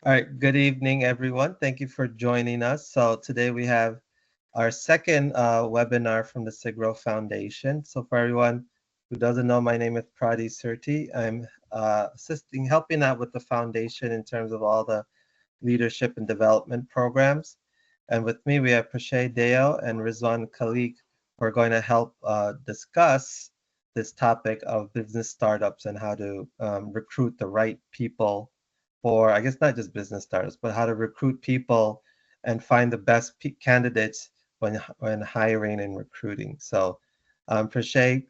All right, good evening, everyone. Thank you for joining us. So today we have our second webinar from the SIGRO Foundation. So for everyone who doesn't know, my name is Prati Surti. I'm helping out with the foundation in terms of all the leadership and development programs. And with me, we have Prashay Deo and Rizwan Khalik, who are going to help discuss this topic of business startups and how to recruit the right people for, I guess, not just business startups, but how to recruit people and find the best candidates when hiring and recruiting. So, Prashay,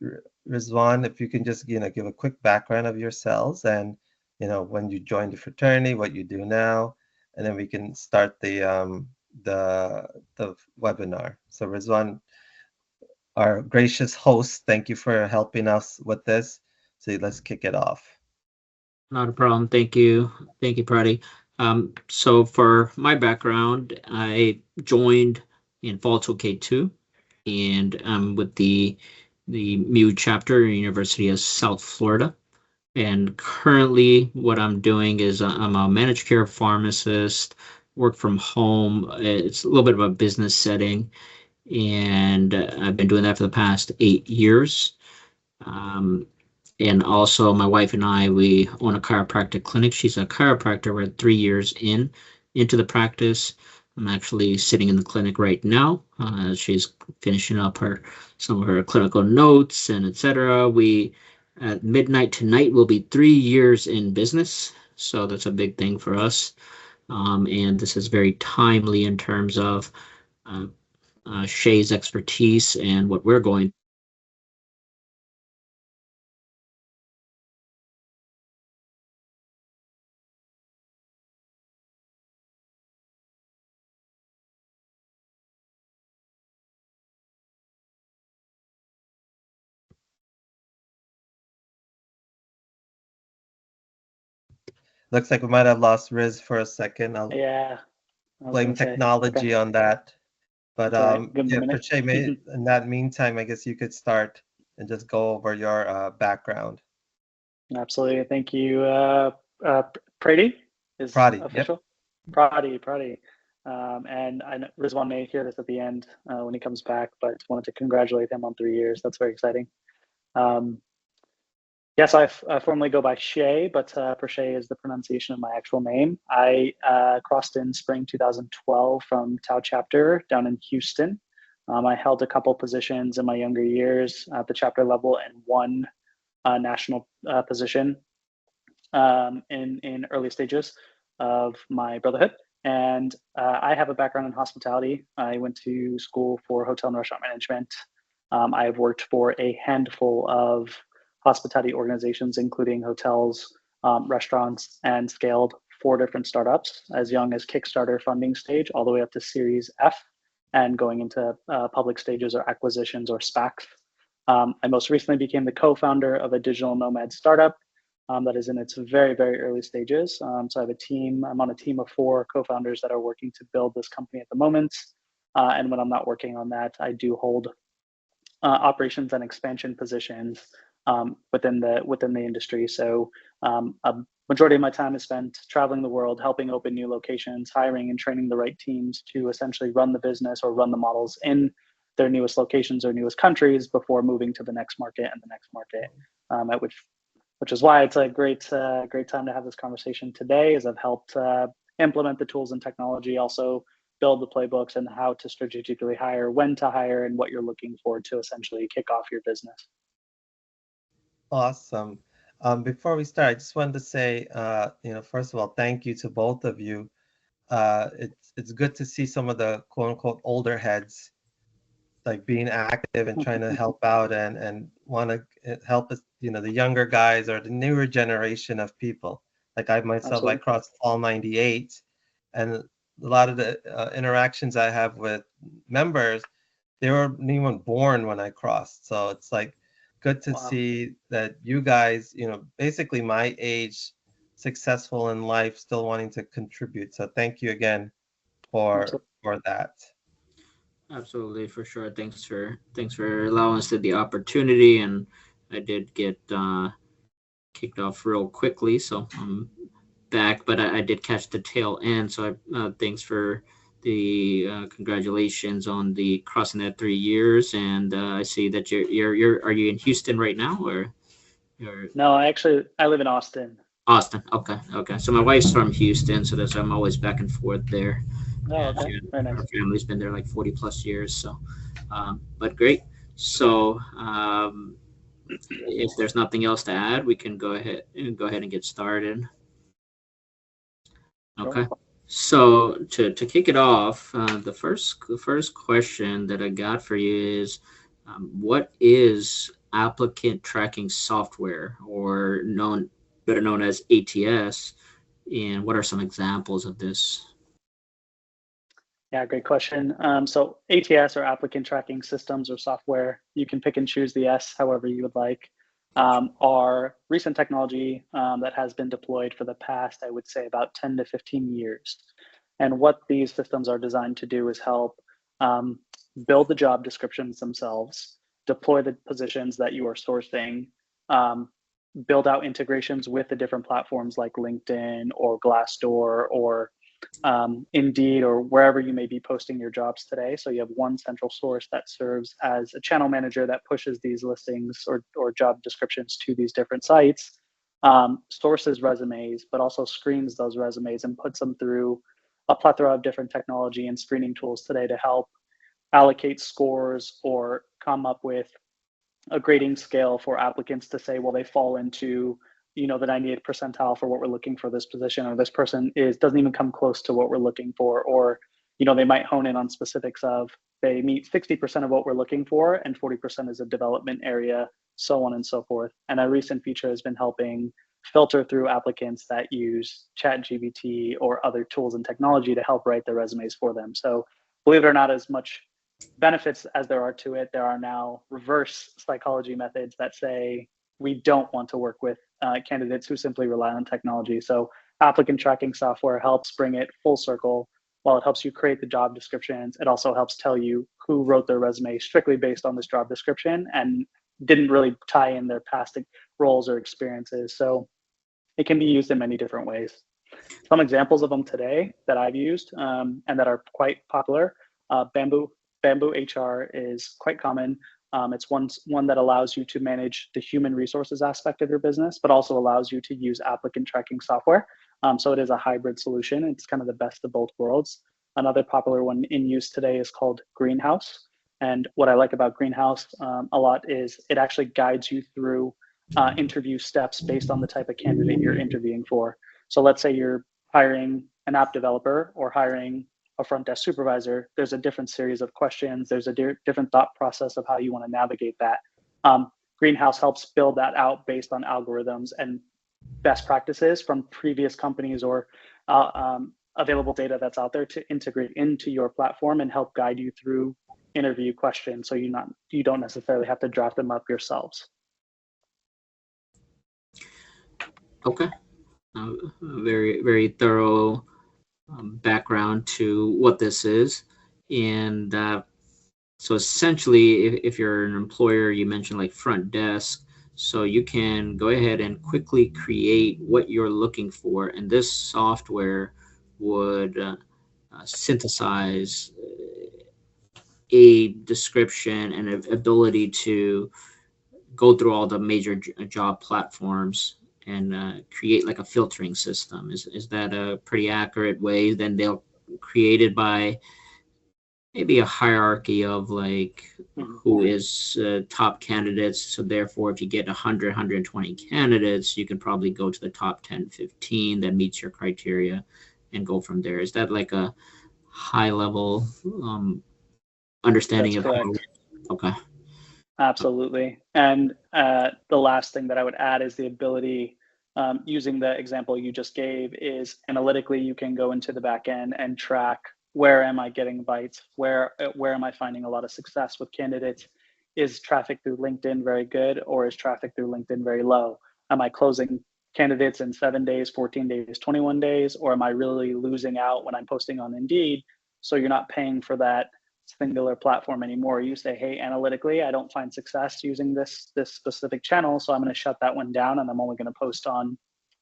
Rizwan, if you can just give a quick background of yourselves and when you joined the fraternity, what you do now, and then we can start the webinar. So, Rizwan, our gracious host, thank you for helping us with this. So let's kick it off. Not a problem. Thank you, Prati. So for my background, I joined in fall 2K2, and I'm with the MU chapter, University of South Florida. And currently, what I'm doing is I'm a managed care pharmacist, work from home. It's a little bit of a business setting, and I've been doing that for the past 8 years. Um, and also, my wife and I, we own a chiropractic clinic. She's a chiropractor. We're 3 years into the practice. I'm actually sitting in the clinic right now. She's finishing up some of her clinical notes and etc. We at midnight tonight will be 3 years in business, so that's a big thing for us. And this is very timely in terms of uh, Shay's expertise and what we're going. Looks like we might have lost Riz for a second. I'll Yeah, I was blame gonna say. Okay, technology on that. But that's all right. Give him a yeah, minute. Prashay, in that meantime, I guess you could start and just go over your background. Absolutely. Thank you. Prady is Prati, yep. official. Prady. And I know Rizwan may hear this at the end when he comes back, but wanted to congratulate him on 3 years. That's very exciting. Um, yes, I formally go by Shay, but Prashay is the pronunciation of my actual name. I crossed in spring 2012 from Tau chapter down in Houston. I held a couple positions in my younger years at the chapter level and one national position in early stages of my brotherhood. And I have a background in hospitality. I went to school for hotel and restaurant management. I've worked for a handful of hospitality organizations, including hotels, restaurants, and scaled 4 different startups as young as Kickstarter funding stage, all the way up to Series F and going into public stages or acquisitions or SPACs. I most recently became the co-founder of a digital nomad startup that is in its very, very early stages. So I have a team. I'm on a team of 4 co-founders that are working to build this company at the moment. And when I'm not working on that, I do hold operations and expansion positions within the industry. So a majority of my time is spent traveling the world, helping open new locations, hiring and training the right teams to essentially run the business or run the models in their newest locations or newest countries before moving to the next market and the next market. At which is why it's a great time to have this conversation today, as I've helped implement the tools and technology, also build the playbooks and how to strategically hire, when to hire, and what you're looking for to essentially kick off your business. Awesome. Before we start, I just wanted to say, first of all, thank you to both of you. It's good to see some of the quote unquote older heads like being active and trying to help out and want to help us, the younger guys or the newer generation of people. Like I myself, I Absolutely. crossed all 98, and a lot of the interactions I have with members, they weren't even born when I crossed. So it's like good to Wow. see that you guys, basically my age, successful in life, still wanting to contribute. So thank you again Absolutely. for that. Absolutely, for sure. Thanks for allowing us the opportunity, and I did get kicked off real quickly, so I'm back, but I did catch the tail end. So thanks for the congratulations on the crossing that 3 years. And I see that you're are you in Houston right now, or you're No, I live in Austin. Austin? Okay, okay. So my wife's from Houston, so that's I'm always back and forth there. Oh, And okay, very our nice. family's been there like 40 plus years. So, but great. So if there's nothing else to add, we can go ahead and get started. Sure. Okay. So to kick it off, the first question that I got for you is, what is applicant tracking software, or better known as ATS, and what are some examples of this? Yeah, great question. So ATS, or applicant tracking systems or software, you can pick and choose the S however you would like, are recent technology that has been deployed for the past, I would say, about 10 to 15 years. And what these systems are designed to do is help um, build the job descriptions themselves, deploy the positions that you are sourcing, um, build out integrations with the different platforms like LinkedIn or Glassdoor or Indeed, or wherever you may be posting your jobs today. So you have one central source that serves as a channel manager that pushes these listings or job descriptions to these different sites, sources resumes, but also screens those resumes and puts them through a plethora of different technology and screening tools today to help allocate scores or come up with a grading scale for applicants to say, well, they fall into, the 98th percentile for what we're looking for this position, or this person doesn't even come close to what we're looking for, or they might hone in on specifics of they meet 60% of what we're looking for and 40% is a development area, so on and so forth. And a recent feature has been helping filter through applicants that use ChatGPT or other tools and technology to help write their resumes for them. So believe it or not, as much benefits as there are to it, there are now reverse psychology methods that say we don't want to work with candidates who simply rely on technology. So applicant tracking software helps bring it full circle. While it helps you create the job descriptions, it also helps tell you who wrote their resume strictly based on this job description and didn't really tie in their past roles or experiences. So it can be used in many different ways. Some examples of them today that I've used and that are quite popular. Bamboo HR is quite common. It's one that allows you to manage the human resources aspect of your business, but also allows you to use applicant tracking software. So it is a hybrid solution. It's kind of the best of both worlds. Another popular one in use today is called Greenhouse. And what I like about Greenhouse a lot is it actually guides you through interview steps based on the type of candidate you're interviewing for. So let's say you're hiring an app developer or hiring a front desk supervisor. There's a different series of questions. There's a different thought process of how you want to navigate that. Greenhouse helps build that out based on algorithms and best practices from previous companies or available data that's out there to integrate into your platform and help guide you through interview questions, so you don't necessarily have to draft them up yourselves. Okay. Very, very thorough background to what this is. And so essentially, if you're an employer, you mentioned like front desk, so you can go ahead and quickly create what you're looking for. And this software would synthesize a description and an ability to go through all the major job platforms and create like a filtering system. Is that a pretty accurate way? Then they'll create it by maybe a hierarchy of like who is top candidates. So therefore, if you get 100, 120 candidates, you can probably go to the top 10, 15 that meets your criteria and go from there. Is that like a high level understanding That's of correct. how? Okay. Absolutely. And the last thing that I would add is the ability, using the example you just gave, is analytically you can go into the back end and track where am I getting bites, where am I finding a lot of success with candidates. Is traffic through LinkedIn very good, or is traffic through LinkedIn very low? Am I closing candidates in 7 days, 14 days, 21 days, or am I really losing out when I'm posting on Indeed? So you're not paying for that singular platform anymore. You say, hey, analytically, I don't find success using this specific channel, so I'm going to shut that one down, and I'm only going to post on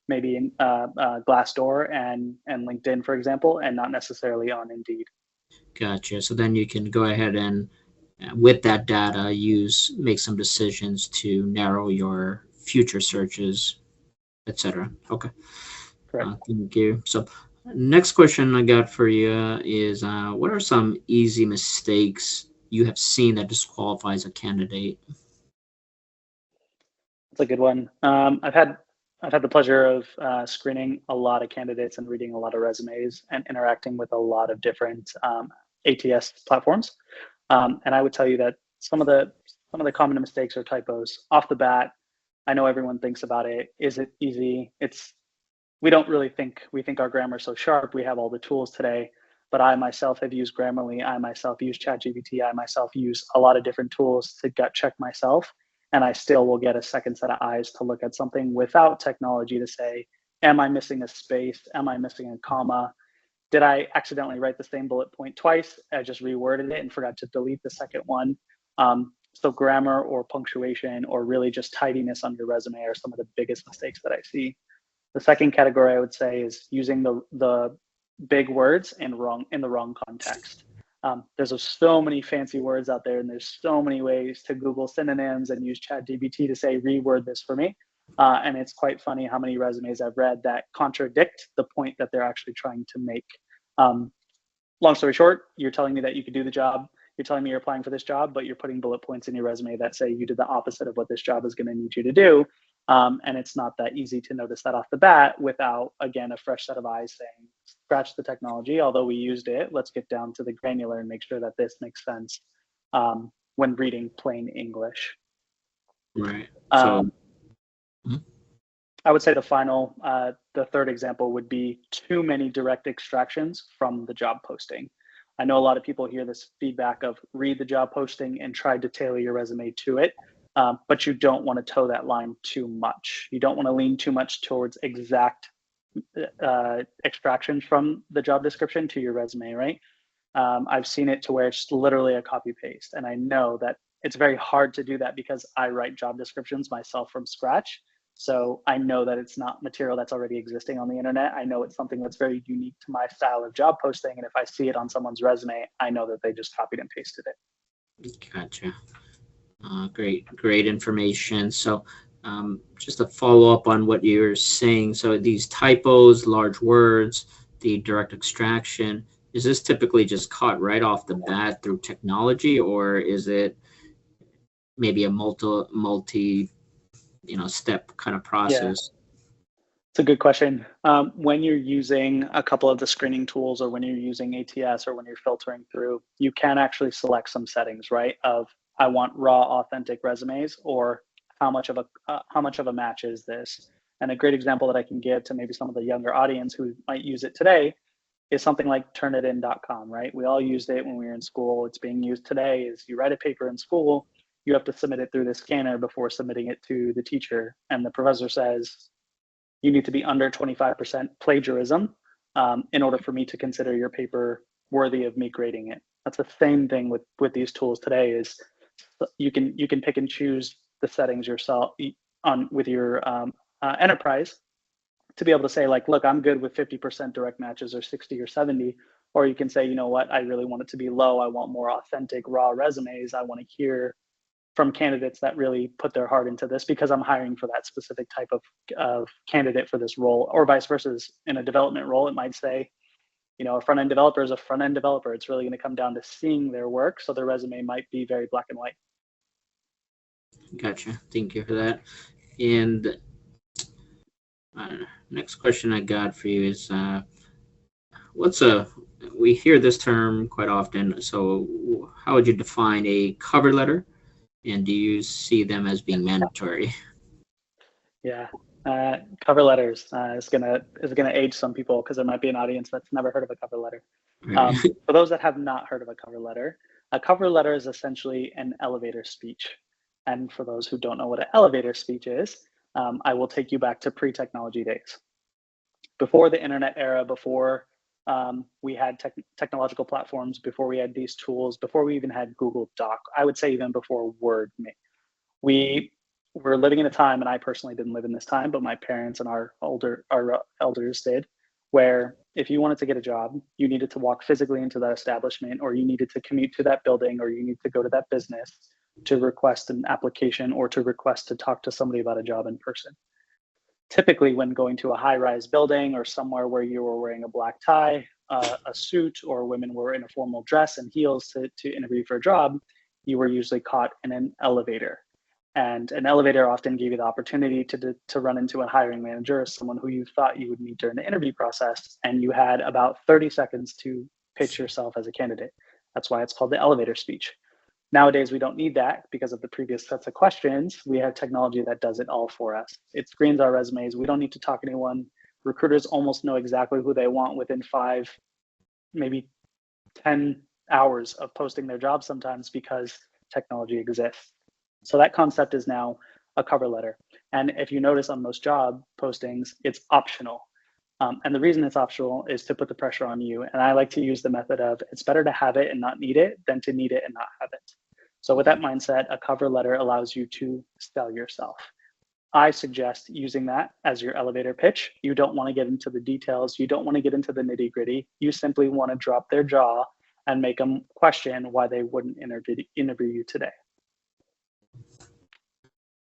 maybe in Glassdoor and LinkedIn, for example, and not necessarily on Indeed. Gotcha. So then you can go ahead and with that data, make some decisions to narrow your future searches, etc. Okay. Correct. Thank you. So next question I got for you is what are some easy mistakes you have seen that disqualifies a candidate? That's a good one. I've had the pleasure of screening a lot of candidates and reading a lot of resumes and interacting with a lot of different ATS platforms. And I would tell you that some of the common mistakes or typos off the bat. I know everyone thinks about it. Is it easy? We don't really think we think our grammar is so sharp. We have all the tools today. But I myself have used Grammarly. I myself use ChatGPT. I myself use a lot of different tools to gut check myself. And I still will get a second set of eyes to look at something without technology to say, am I missing a space? Am I missing a comma? Did I accidentally write the same bullet point twice? I just reworded it and forgot to delete the second one. So grammar or punctuation or really just tidiness on your resume are some of the biggest mistakes that I see. The second category I would say is using the big words in the wrong context. There's so many fancy words out there, and there's so many ways to Google synonyms and use ChatGPT to say reword this for me. And it's quite funny how many resumes I've read that contradict the point that they're actually trying to make. Long story short, you're telling me that you could do the job. You're telling me you're applying for this job, but you're putting bullet points in your resume that say you did the opposite of what this job is going to need you to do. And it's not that easy to notice that off the bat without, again, a fresh set of eyes saying, scratch the technology, although we used it, let's get down to the granular and make sure that this makes sense when reading plain English. Right. So I would say the third example would be too many direct extractions from the job posting. I know a lot of people hear this feedback of read the job posting and try to tailor your resume to it. But you don't want to toe that line too much. You don't want to lean too much towards exact extractions from the job description to your resume, right? I've seen it to where it's literally a copy paste. And I know that it's very hard to do that because I write job descriptions myself from scratch. So I know that it's not material that's already existing on the internet. I know it's something that's very unique to my style of job posting. And if I see it on someone's resume, I know that they just copied and pasted it. Gotcha. Great information. So just to follow up on what you're saying, so these typos, large words, the direct extraction, is this typically just caught right off the bat through technology, or is it maybe a multi step kind of process? It's a good question. When you're using a couple of the screening tools or when you're using ATS or when you're filtering through, you can actually select some settings, right? Of I want raw, authentic resumes, or how much of a match is this? And a great example that I can give to maybe some of the younger audience who might use it today is something like turnitin.com, right? We all used it when we were in school. It's being used today. Is you write a paper in school, you have to submit it through the scanner before submitting it to the teacher. And the professor says, you need to be under 25% plagiarism in order for me to consider your paper worthy of me grading it. That's the same thing with these tools today is you can pick and choose the settings yourself on with your enterprise to be able to say like, look, I'm good with 50% direct matches or 60 or 70. Or you can say, you know what, I really want it to be low. I want more authentic raw resumes. I want to hear from candidates that really put their heart into this because I'm hiring for that specific type of candidate for this role, or vice versa. In a development role, it might say, a front-end developer is a front-end developer. It's really going to come down to seeing their work. So their resume might be very black and white. Gotcha. Thank you for that. And next question I got for you is, we hear this term quite often. So how would you define a cover letter? And do you see them as being mandatory? Yeah, cover letters is gonna age some people because there might be an audience that's never heard of a cover letter. Right. For those that have not heard of a cover letter is essentially an elevator speech. And for those who don't know what an elevator speech is, I will take you back to pre-technology days. Before the internet era, before we had technological platforms, before we had these tools, before we even had Google Doc, I would say even before Word. We we're living in a time, and I personally didn't live in this time, but my parents and our elders did, where if you wanted to get a job, you needed to walk physically into that establishment, or you needed to commute to that building, or you need to go to that business to request an application or to request to talk to somebody about a job in person. Typically, when going to a high-rise building or somewhere where you were wearing a black tie, a suit, or women were in a formal dress and heels to interview for a job, you were usually caught in an elevator. And an elevator often gave you the opportunity to run into a hiring manager or someone who you thought you would meet during the interview process, and you had about 30 seconds to pitch yourself as a candidate. That's why it's called the elevator speech. Nowadays, we don't need that because of the previous sets of questions. We have technology that does it all for us. It screens our resumes. We don't need to talk to anyone. Recruiters almost know exactly who they want within 5, maybe 10 hours of posting their job sometimes, because technology exists. So that concept is now a cover letter. And if you notice on most job postings, it's optional. And the reason it's optional is to put the pressure on you. And I like to use the method of, it's better to have it and not need it than to need it and not have it. So with that mindset, a cover letter allows you to sell yourself. I suggest using that as your elevator pitch. You don't want to get into the details. You don't want to get into the nitty gritty. You simply want to drop their jaw and make them question why they wouldn't interview you today.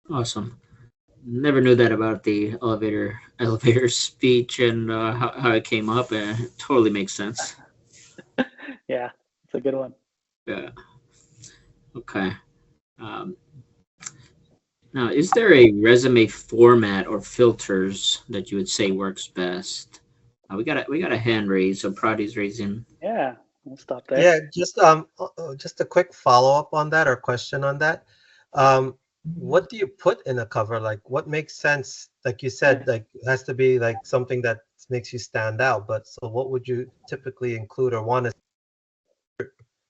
Awesome. Never knew that about the elevator speech and how it came up. It totally makes sense. Yeah, it's a good one. Yeah. Okay. Um, Now, is there a resume format or filters that you would say works best? We got a hand raised, so Pradeep's raising. Yeah, we'll stop there. Yeah, just a quick follow-up on that or question on that. What do you put in a cover? Like, what makes sense? Like you said, like it has to be like something that makes you stand out. But so, what would you typically include or want to?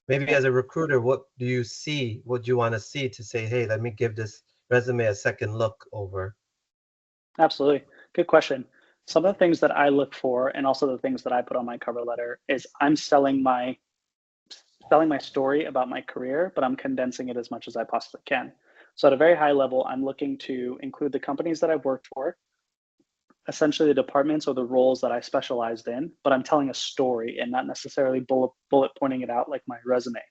Maybe as a recruiter, what do you see? What do you want to see to say, hey, let me give this resume a second look over? Absolutely. Good question. Some of the things that I look for, and also the things that I put on my cover letter, is I'm selling my story about my career, but I'm condensing it as much as I possibly can. So at a very high level, I'm looking to include the companies that I've worked for, essentially the departments or the roles that I specialized in, but I'm telling a story and not necessarily bullet pointing it out like my resume.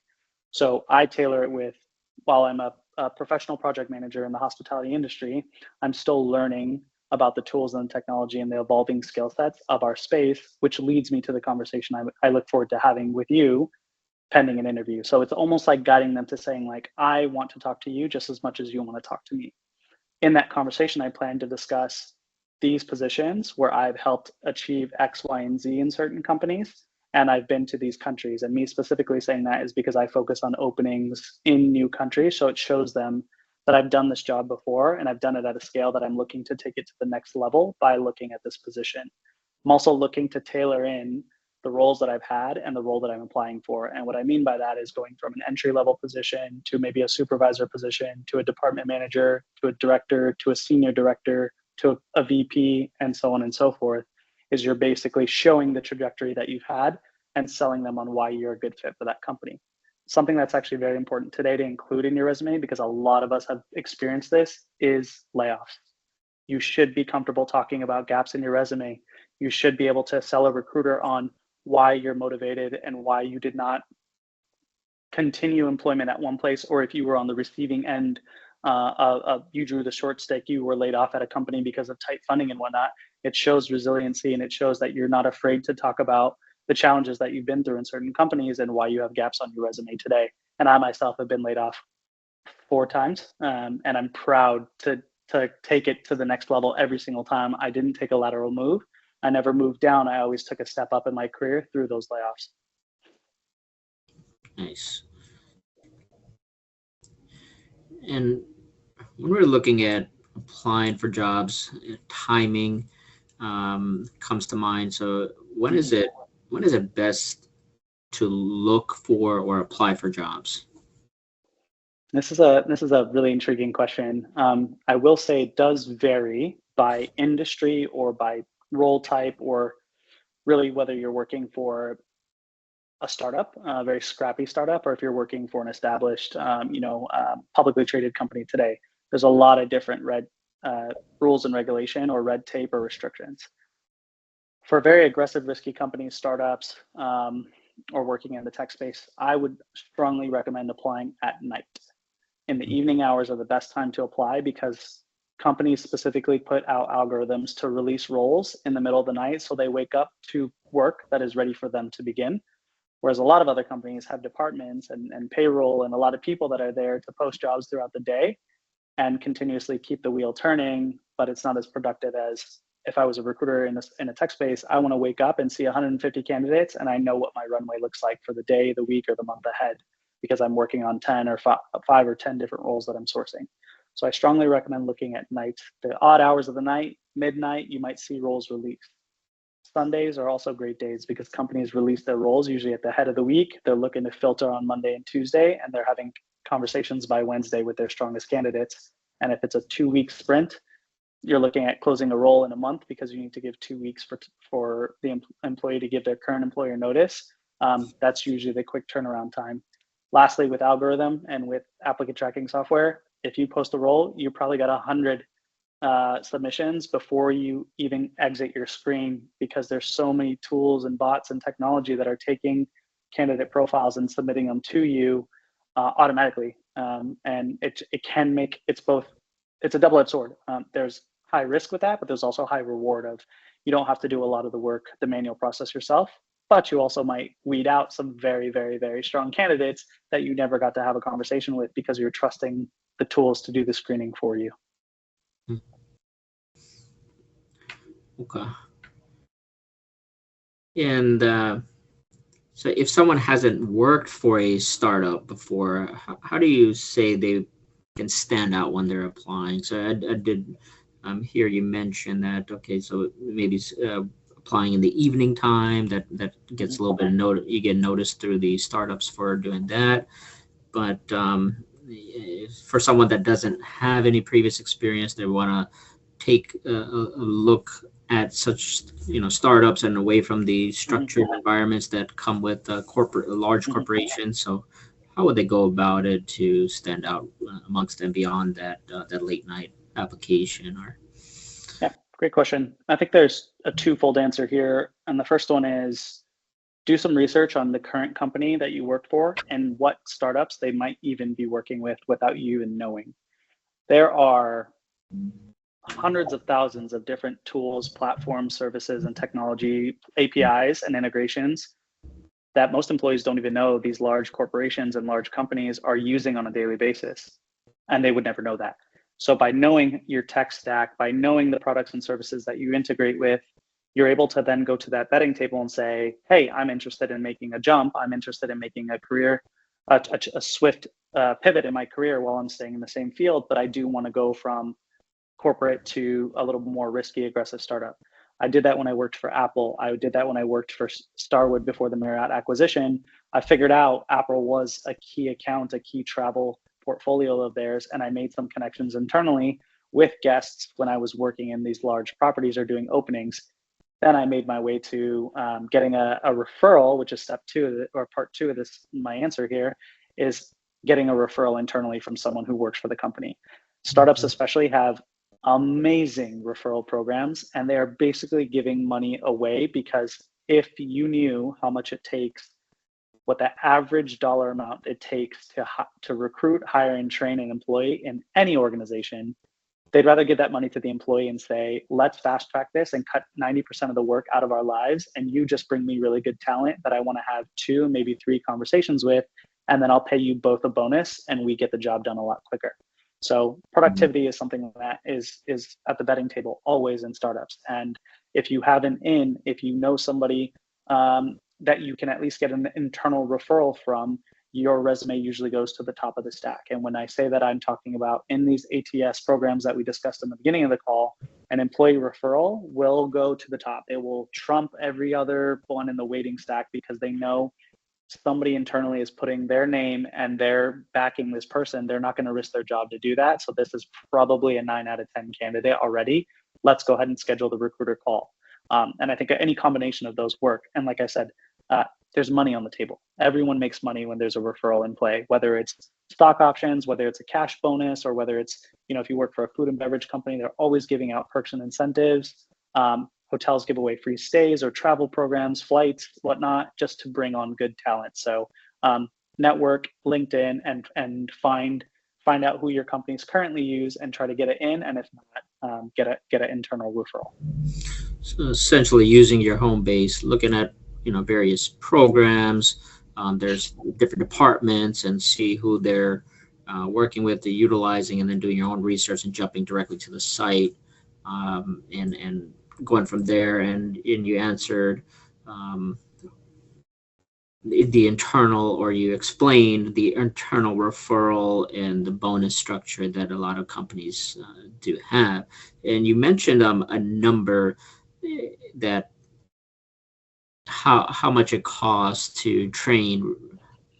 So I tailor it with, while I'm a professional project manager in the hospitality industry, I'm still learning about the tools and technology and the evolving skill sets of our space, which leads me to the conversation I look forward to having with you pending an interview. So it's almost like guiding them to saying, like, I want to talk to you just as much as you want to talk to me. In that conversation, I plan to discuss these positions where I've helped achieve X, Y, and Z in certain companies, and I've been to these countries. And me specifically saying that is because I focus on openings in new countries. So it shows them that I've done this job before and I've done it at a scale that I'm looking to take it to the next level by looking at this position. I'm also looking to tailor in the roles that I've had and the role that I'm applying for. And what I mean by that is going from an entry level position to maybe a supervisor position, to a department manager, to a director, to a senior director, to a VP, and so on and so forth, is you're basically showing the trajectory that you've had and selling them on why you're a good fit for that company. Something that's actually very important today to include in your resume, because a lot of us have experienced this, is layoffs. You should be comfortable talking about gaps in your resume. You should be able to sell a recruiter on why you're motivated and why you did not continue employment at one place, or if you were on the receiving end, you drew the short stick, you were laid off at a company because of tight funding and whatnot. It shows resiliency, and it shows that you're not afraid to talk about the challenges that you've been through in certain companies and why you have gaps on your resume today. And I myself have been laid off 4 times, and I'm proud to take it to the next level every single time. I didn't take a lateral move. I never moved down. I always took a step up in my career through those layoffs. Nice. And when we're looking at applying for jobs, timing comes to mind. So when is it best to look for or apply for jobs? This is a really intriguing question. I will say it does vary by industry or by role type, or really whether you're working for a startup, a very scrappy startup, or if you're working for an established, publicly traded company today. there's a lot of different rules and regulation or red tape or restrictions. For very aggressive, risky companies, startups, or working in the tech space, I would strongly recommend applying at night. In the evening hours are the best time to apply because companies specifically put out algorithms to release roles in the middle of the night so they wake up to work that is ready for them to begin. Whereas a lot of other companies have departments and payroll and a lot of people that are there to post jobs throughout the day and continuously keep the wheel turning, but it's not as productive as if I was a recruiter in a tech space. I want to wake up and see 150 candidates and I know what my runway looks like for the day, the week, or the month ahead because I'm working on 10 or 5 or 10 different roles that I'm sourcing. So I strongly recommend looking at nights. The odd hours of the night, midnight, you might see roles released. Sundays are also great days because companies release their roles usually at the head of the week. They're looking to filter on Monday and Tuesday, and they're having conversations by Wednesday with their strongest candidates. And if it's a 2-week sprint, you're looking at closing a role in a month because you need to give 2 weeks for the employee to give their current employer notice. That's usually the quick turnaround time. Lastly, with algorithm and with applicant tracking software, if you post a role, you probably got 100 submissions before you even exit your screen because there's so many tools and bots and technology that are taking candidate profiles and submitting them to you automatically. And it can make, it's a double-edged sword. There's high risk with that, but there's also high reward of you don't have to do a lot of the work, the manual process yourself, but you also might weed out some very, very, very strong candidates that you never got to have a conversation with because you're trusting the tools to do the screening for you. Okay. And so if someone hasn't worked for a startup before, how do you say they can stand out when they're applying? So I did hear you mention that, okay, so maybe applying in the evening time, that gets a little bit of notice, you get noticed through the startups for doing that. But for someone that doesn't have any previous experience, they want to take a look at such startups and away from the structured environments that come with large corporations. So how would they go about it to stand out amongst them beyond that late night application? Or yeah, great question. I think there's a twofold answer here, and the first one is do some research on the current company that you work for and what startups they might even be working with without you even knowing. There are hundreds of thousands of different tools, platforms, services, and technology APIs and integrations that most employees don't even know these large corporations and large companies are using on a daily basis, and they would never know that. So by knowing your tech stack, by knowing the products and services that you integrate with, you're able to then go to that betting table and say, hey, I'm interested in making a jump. I'm interested in making a career, a swift pivot in my career while I'm staying in the same field, but I do want to go from corporate to a little more risky, aggressive startup. I did that when I worked for Apple. I did that when I worked for Starwood before the Marriott acquisition. I figured out Apple was a key account, a key travel portfolio of theirs, and I made some connections internally with guests when I was working in these large properties or doing openings. Then I made my way to getting a referral, which is step 2 or part 2 of this. My answer here is getting a referral internally from someone who works for the company. Startups especially have amazing referral programs, and they are basically giving money away because if you knew how much it takes, what the average dollar amount it takes to recruit, hire, and train an employee in any organization, they'd rather give that money to the employee and say, let's fast track this and cut 90% of the work out of our lives, and you just bring me really good talent that I want to have 2, maybe 3 conversations with, and then I'll pay you both a bonus and we get the job done a lot quicker. So productivity is something that is at the betting table always in startups. And if you have if you know somebody that you can at least get an internal referral from, your resume usually goes to the top of the stack. And when I say that, I'm talking about in these ATS programs that we discussed in the beginning of the call, an employee referral will go to the top. It will trump every other one in the waiting stack because they know somebody internally is putting their name and they're backing this person. They're not going to risk their job to do that. So this is probably a 9 out of 10 candidate already. Let's go ahead and schedule the recruiter call. And I think any combination of those work. And like I said, there's money on the table. Everyone makes money when there's a referral in play, whether it's stock options, whether it's a cash bonus, or whether it's, if you work for a food and beverage company, they're always giving out perks and incentives. Hotels give away free stays or travel programs, flights, whatnot, just to bring on good talent. So network, LinkedIn, and find out who your companies currently use and try to get it in, and if not, get an internal referral. So essentially using your home base, looking at various programs, there's different departments, and see who they're working with, they're utilizing, and then doing your own research and jumping directly to the site, and going from there. And you answered the internal, or you explained the internal referral and the bonus structure that a lot of companies do have. And you mentioned a number that how much it costs to train,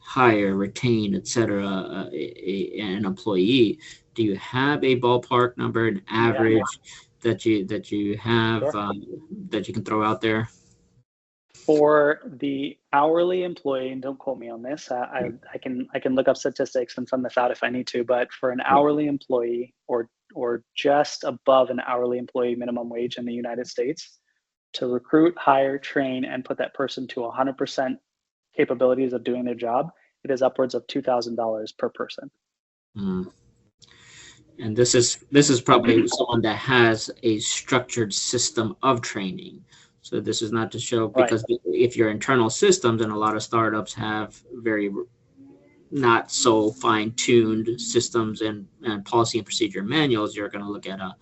hire, retain, etc. An employee. Do you have a ballpark number, an average that you have, Sure. that you can throw out there? For the hourly employee, and don't quote me on this, I can look up statistics and send this out if I need to, but for an hourly employee, or just above an hourly employee minimum wage in the United States, to recruit, hire, train, and put that person to 100% capabilities of doing their job, it is upwards of $2,000 per person. And this is probably someone that has a structured system of training. So this is not to show, because if your internal systems, and a lot of startups have very not so fine-tuned systems and policy and procedure manuals, you're going to look at a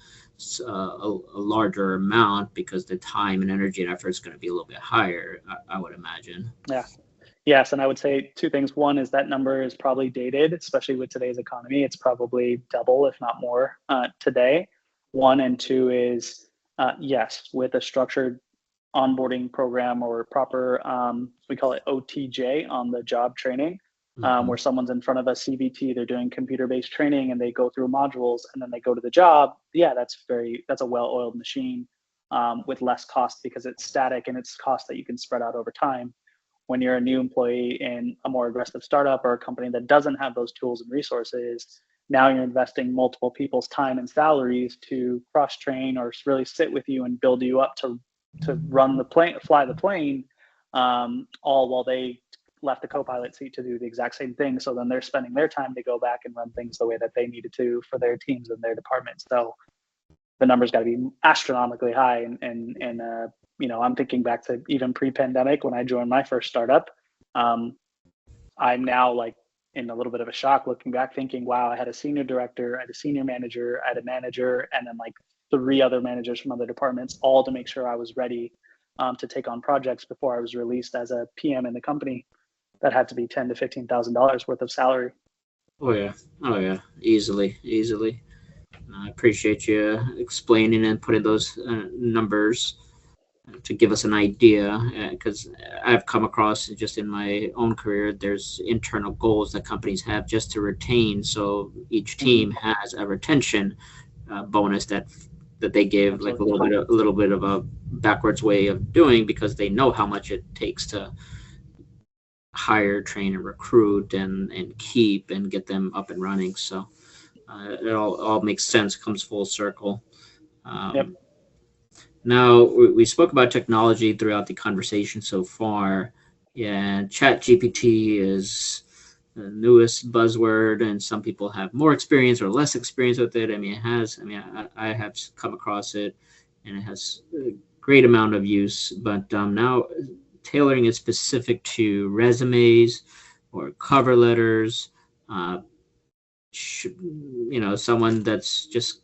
larger amount, because the time and energy and effort is going to be a little bit higher, I would imagine. Yeah. Yes, and I would say two things. One is that number is probably dated, especially with today's economy. It's probably double, if not more, today. One, and two is, yes, with a structured onboarding program, or proper, we call it OTJ, on the job training, where someone's in front of a CBT, they're doing computer-based training, and they go through modules, and then they go to the job. Yeah, that's a well-oiled machine, with less cost, because it's static, and it's cost that you can spread out over time. When you're a new employee in a more aggressive startup, or a company that doesn't have those tools and resources, now you're investing multiple people's time and salaries to cross-train, or really sit with you and build you up to run the plane, fly the plane, all while they left the co-pilot seat to do the exact same thing. So then they're spending their time to go back and run things the way that they needed to for their teams and their departments. So the number's got to be astronomically high. And I'm thinking back to even pre-pandemic, when I joined my first startup. I'm now like in a little bit of a shock looking back, thinking, wow, I had a senior director, I had a senior manager, I had a manager, and then like 3 other managers from other departments, all to make sure I was ready to take on projects before I was released as a PM in the company. That had to be $10,000 to $15,000 worth of salary. Oh yeah, easily. I appreciate you explaining and putting those numbers to give us an idea, because I've come across, just in my own career, there's internal goals that companies have just to retain. So each team has a retention bonus that they give. Absolutely. Like a little bit of a backwards way of doing, because they know how much it takes to hire, train, and recruit, and keep and get them up and running. So it all makes sense, comes full circle. Yep. Now, we spoke about technology throughout the conversation so far. Yeah, ChatGPT is the newest buzzword, and some people have more experience or less experience with it. I have come across it, and it has a great amount of use. But now, tailoring it specific to resumes or cover letters, someone that's just,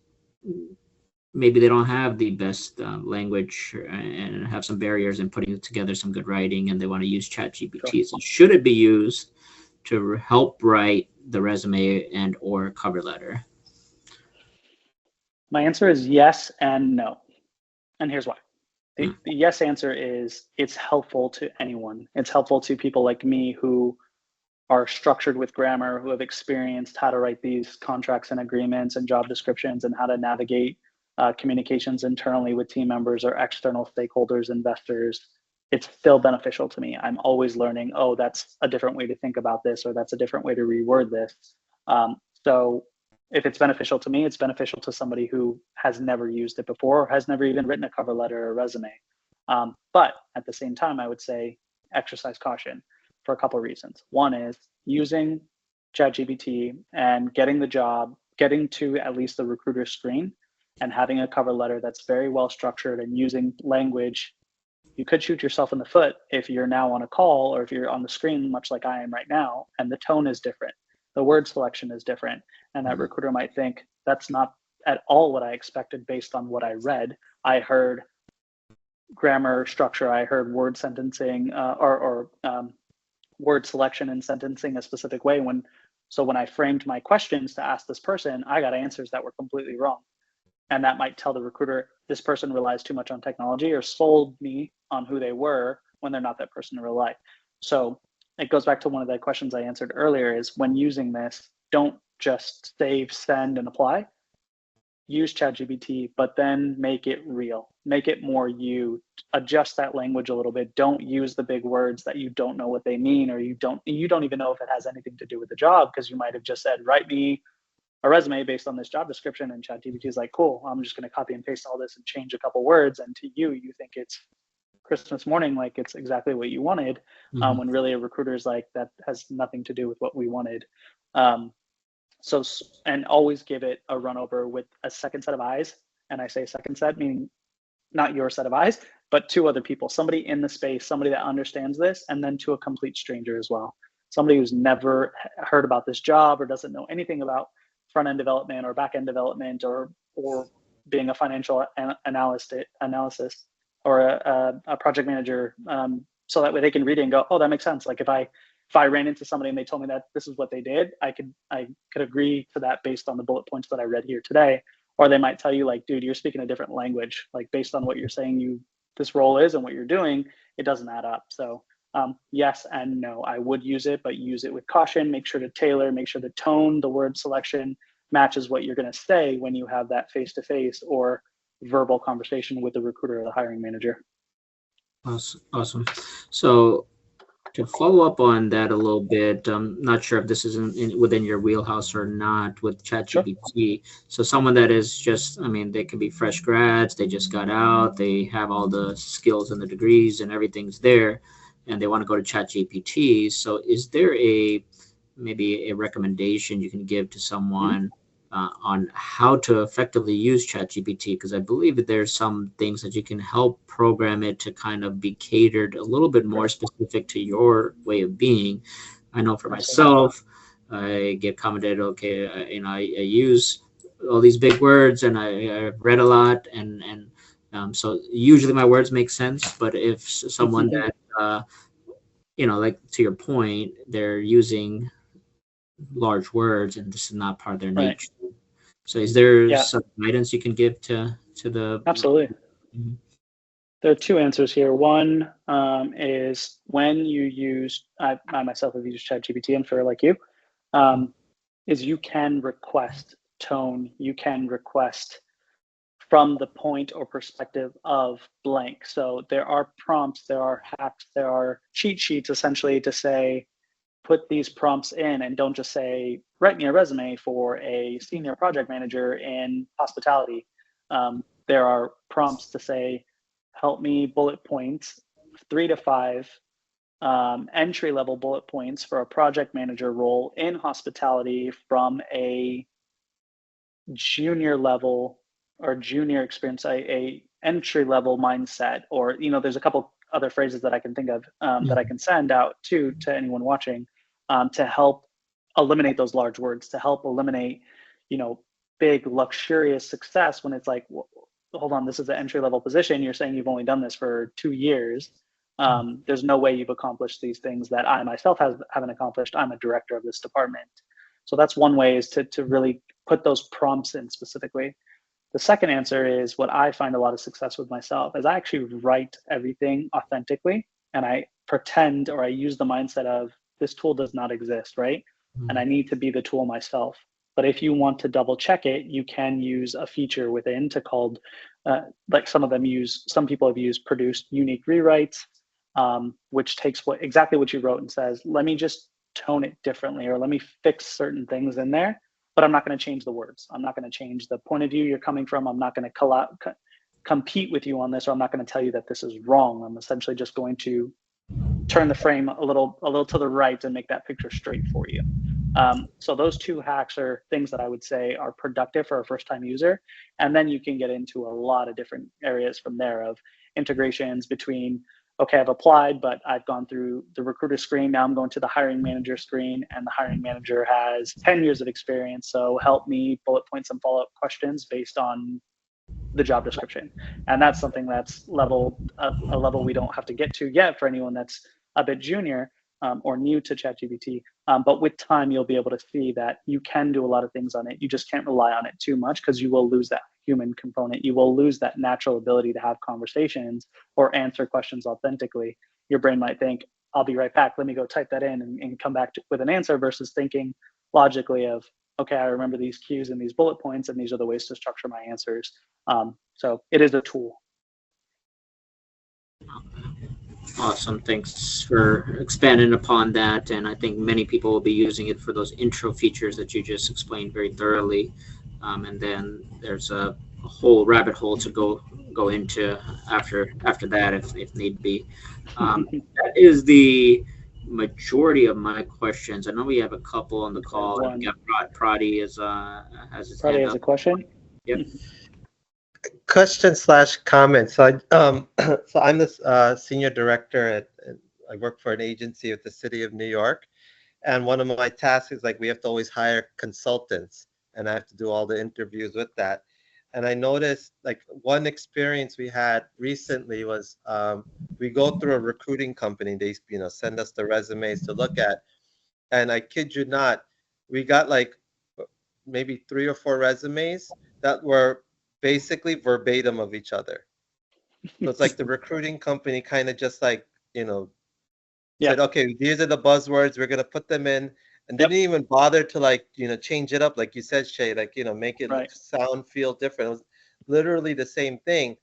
maybe they don't have the best language, and have some barriers in putting together some good writing, and they want to use ChatGPT. Sure. So should it be used to help write the resume and or cover letter? My answer is yes and no. And here's why. The yes answer is, it's helpful to anyone. It's helpful to people like me who are structured with grammar, who have experienced how to write these contracts and agreements and job descriptions, and how to navigate communications internally with team members or external stakeholders, investors. It's still beneficial to me. I'm always learning, oh, that's a different way to think about this, or that's a different way to reword this. So if it's beneficial to me, it's beneficial to somebody who has never used it before or has never even written a cover letter or a resume. But at the same time, I would say exercise caution for a couple of reasons. One is using ChatGPT and getting the job, getting to at least the recruiter screen and having a cover letter that's very well structured and using language. You could shoot yourself in the foot if you're now on a call or if you're on the screen, much like I am right now, and the tone is different. The word selection is different. And that recruiter might think that's not at all what I expected based on what I read. I heard grammar structure, I heard word sentencing or word selection and sentencing a specific way. So when I framed my questions to ask this person, I got answers that were completely wrong. And that might tell the recruiter this person relies too much on technology or sold me on who they were when they're not that person in real life. So it goes back to one of the questions I answered earlier is when using this, don't just save, send, and apply. Use ChatGPT, but then make it real. Make it more you. Adjust that language a little bit. Don't use the big words that you don't know what they mean, or you don't even know if it has anything to do with the job, because you might have just said, write me a resume based on this job description, and ChatGPT is like, cool, I'm just going to copy and paste all this and change a couple words, and to you think it's Christmas morning, like it's exactly what you wanted, when really a recruiter is like, that has nothing to do with what we wanted. So, and always give it a run over with a second set of eyes. And I say second set, meaning not your set of eyes, but two other people, somebody in the space, somebody that understands this, and then to a complete stranger as well. Somebody who's never heard about this job or doesn't know anything about front-end development or back-end development or being a financial analysis or a project manager, so that way they can read it and go, oh, that makes sense. Like if I ran into somebody and they told me that this is what they did, I could agree to that based on the bullet points that I read here today. Or they might tell you like, dude, you're speaking a different language. Like based on what you're saying this role is and what you're doing, it doesn't add up. So yes and no, I would use it, but use it with caution. Make sure to tailor, make sure the tone, the word selection matches what you're going to say when you have that face-to-face or verbal conversation with the recruiter or the hiring manager. Awesome. So to follow up on that a little bit, I'm not sure if this is within your wheelhouse or not with ChatGPT. Sure. So someone that is just, they could be fresh grads, they just got out, they have all the skills and the degrees and everything's there, and they want to go to ChatGPT. So is there maybe a recommendation you can give to someone on how to effectively use ChatGPT? Because I believe that there's some things that you can help program it to kind of be catered a little bit more specific to your way of being. I know for myself, I get commented, okay, I use all these big words and I read a lot, and so usually my words make sense. But if someone that like to your point, they're using large words and this is not part of their nature. So is there some guidance you can give to the... Absolutely. There are two answers here. One is when you use, I myself have used ChatGPT, I'm sure like you, is you can request tone, you can request from the point or perspective of blank. So there are prompts, there are hacks, there are cheat sheets essentially to say, put these prompts in and don't just say, write me a resume for a senior project manager in hospitality. There are prompts to say, help me bullet points, 3 to 5 entry-level bullet points for a project manager role in hospitality from a junior level or junior experience, a entry-level mindset, or, there's a couple other phrases that I can think of that I can send out to anyone watching to help eliminate those large words, to help eliminate, big luxurious success when it's like, well, hold on, this is an entry-level position. You're saying you've only done this for 2 years. There's no way you've accomplished these things that I myself haven't accomplished. I'm a director of this department. So that's one way, is to really put those prompts in specifically. The second answer is what I find a lot of success with myself is I actually write everything authentically, and I pretend, or I use the mindset of this tool does not exist, right? And I need to be the tool myself. But if you want to double check it, you can use a feature within called, like some people have used produced unique rewrites, which takes exactly what you wrote and says, let me just tone it differently, or let me fix certain things in there, but I'm not going to change the words. I'm not going to change the point of view you're coming from. I'm not going to compete with you on this, or I'm not going to tell you that this is wrong. I'm essentially just going to turn the frame a little to the right and make that picture straight for you. So those two hacks are things that I would say are productive for a first-time user. And then you can get into a lot of different areas from there of integrations between, okay, I've applied, but I've gone through the recruiter screen. Now I'm going to the hiring manager screen, and the hiring manager has 10 years of experience. So help me bullet point some follow-up questions based on the job description. And that's something that's a level we don't have to get to yet for anyone that's a bit junior or new to ChatGPT. But with time, you'll be able to see that you can do a lot of things on it. You just can't rely on it too much, because you will lose that human component. You will lose that natural ability to have conversations or answer questions authentically. Your brain might think, I'll be right back. Let me go type that in and come back with an answer, versus thinking logically of, okay, I remember these cues and these bullet points, and these are the ways to structure my answers. So it is a tool. Awesome. Thanks for expanding upon that. And I think many people will be using it for those intro features that you just explained very thoroughly. And then there's a whole rabbit hole to go into after that if need be. That is the majority of my questions. I know we have a couple on the call. One. Yeah, Prati has his Prati hand has a up. question. Yep. Question/comment. So, so I'm the senior director I work for an agency with the city of New York, and one of my tasks is like we have to always hire consultants, and I have to do all the interviews with that. And I noticed like one experience we had recently was we go through a recruiting company. They send us the resumes to look at, and I kid you not, we got like maybe 3 or 4 resumes that were basically verbatim of each other. So it's like the recruiting company kind of just like, said, okay, these are the buzzwords, we're going to put them in, and didn't even bother to like, change it up. Like you said, Shay, like, make it Right. sound, feel different. It was literally the same thing.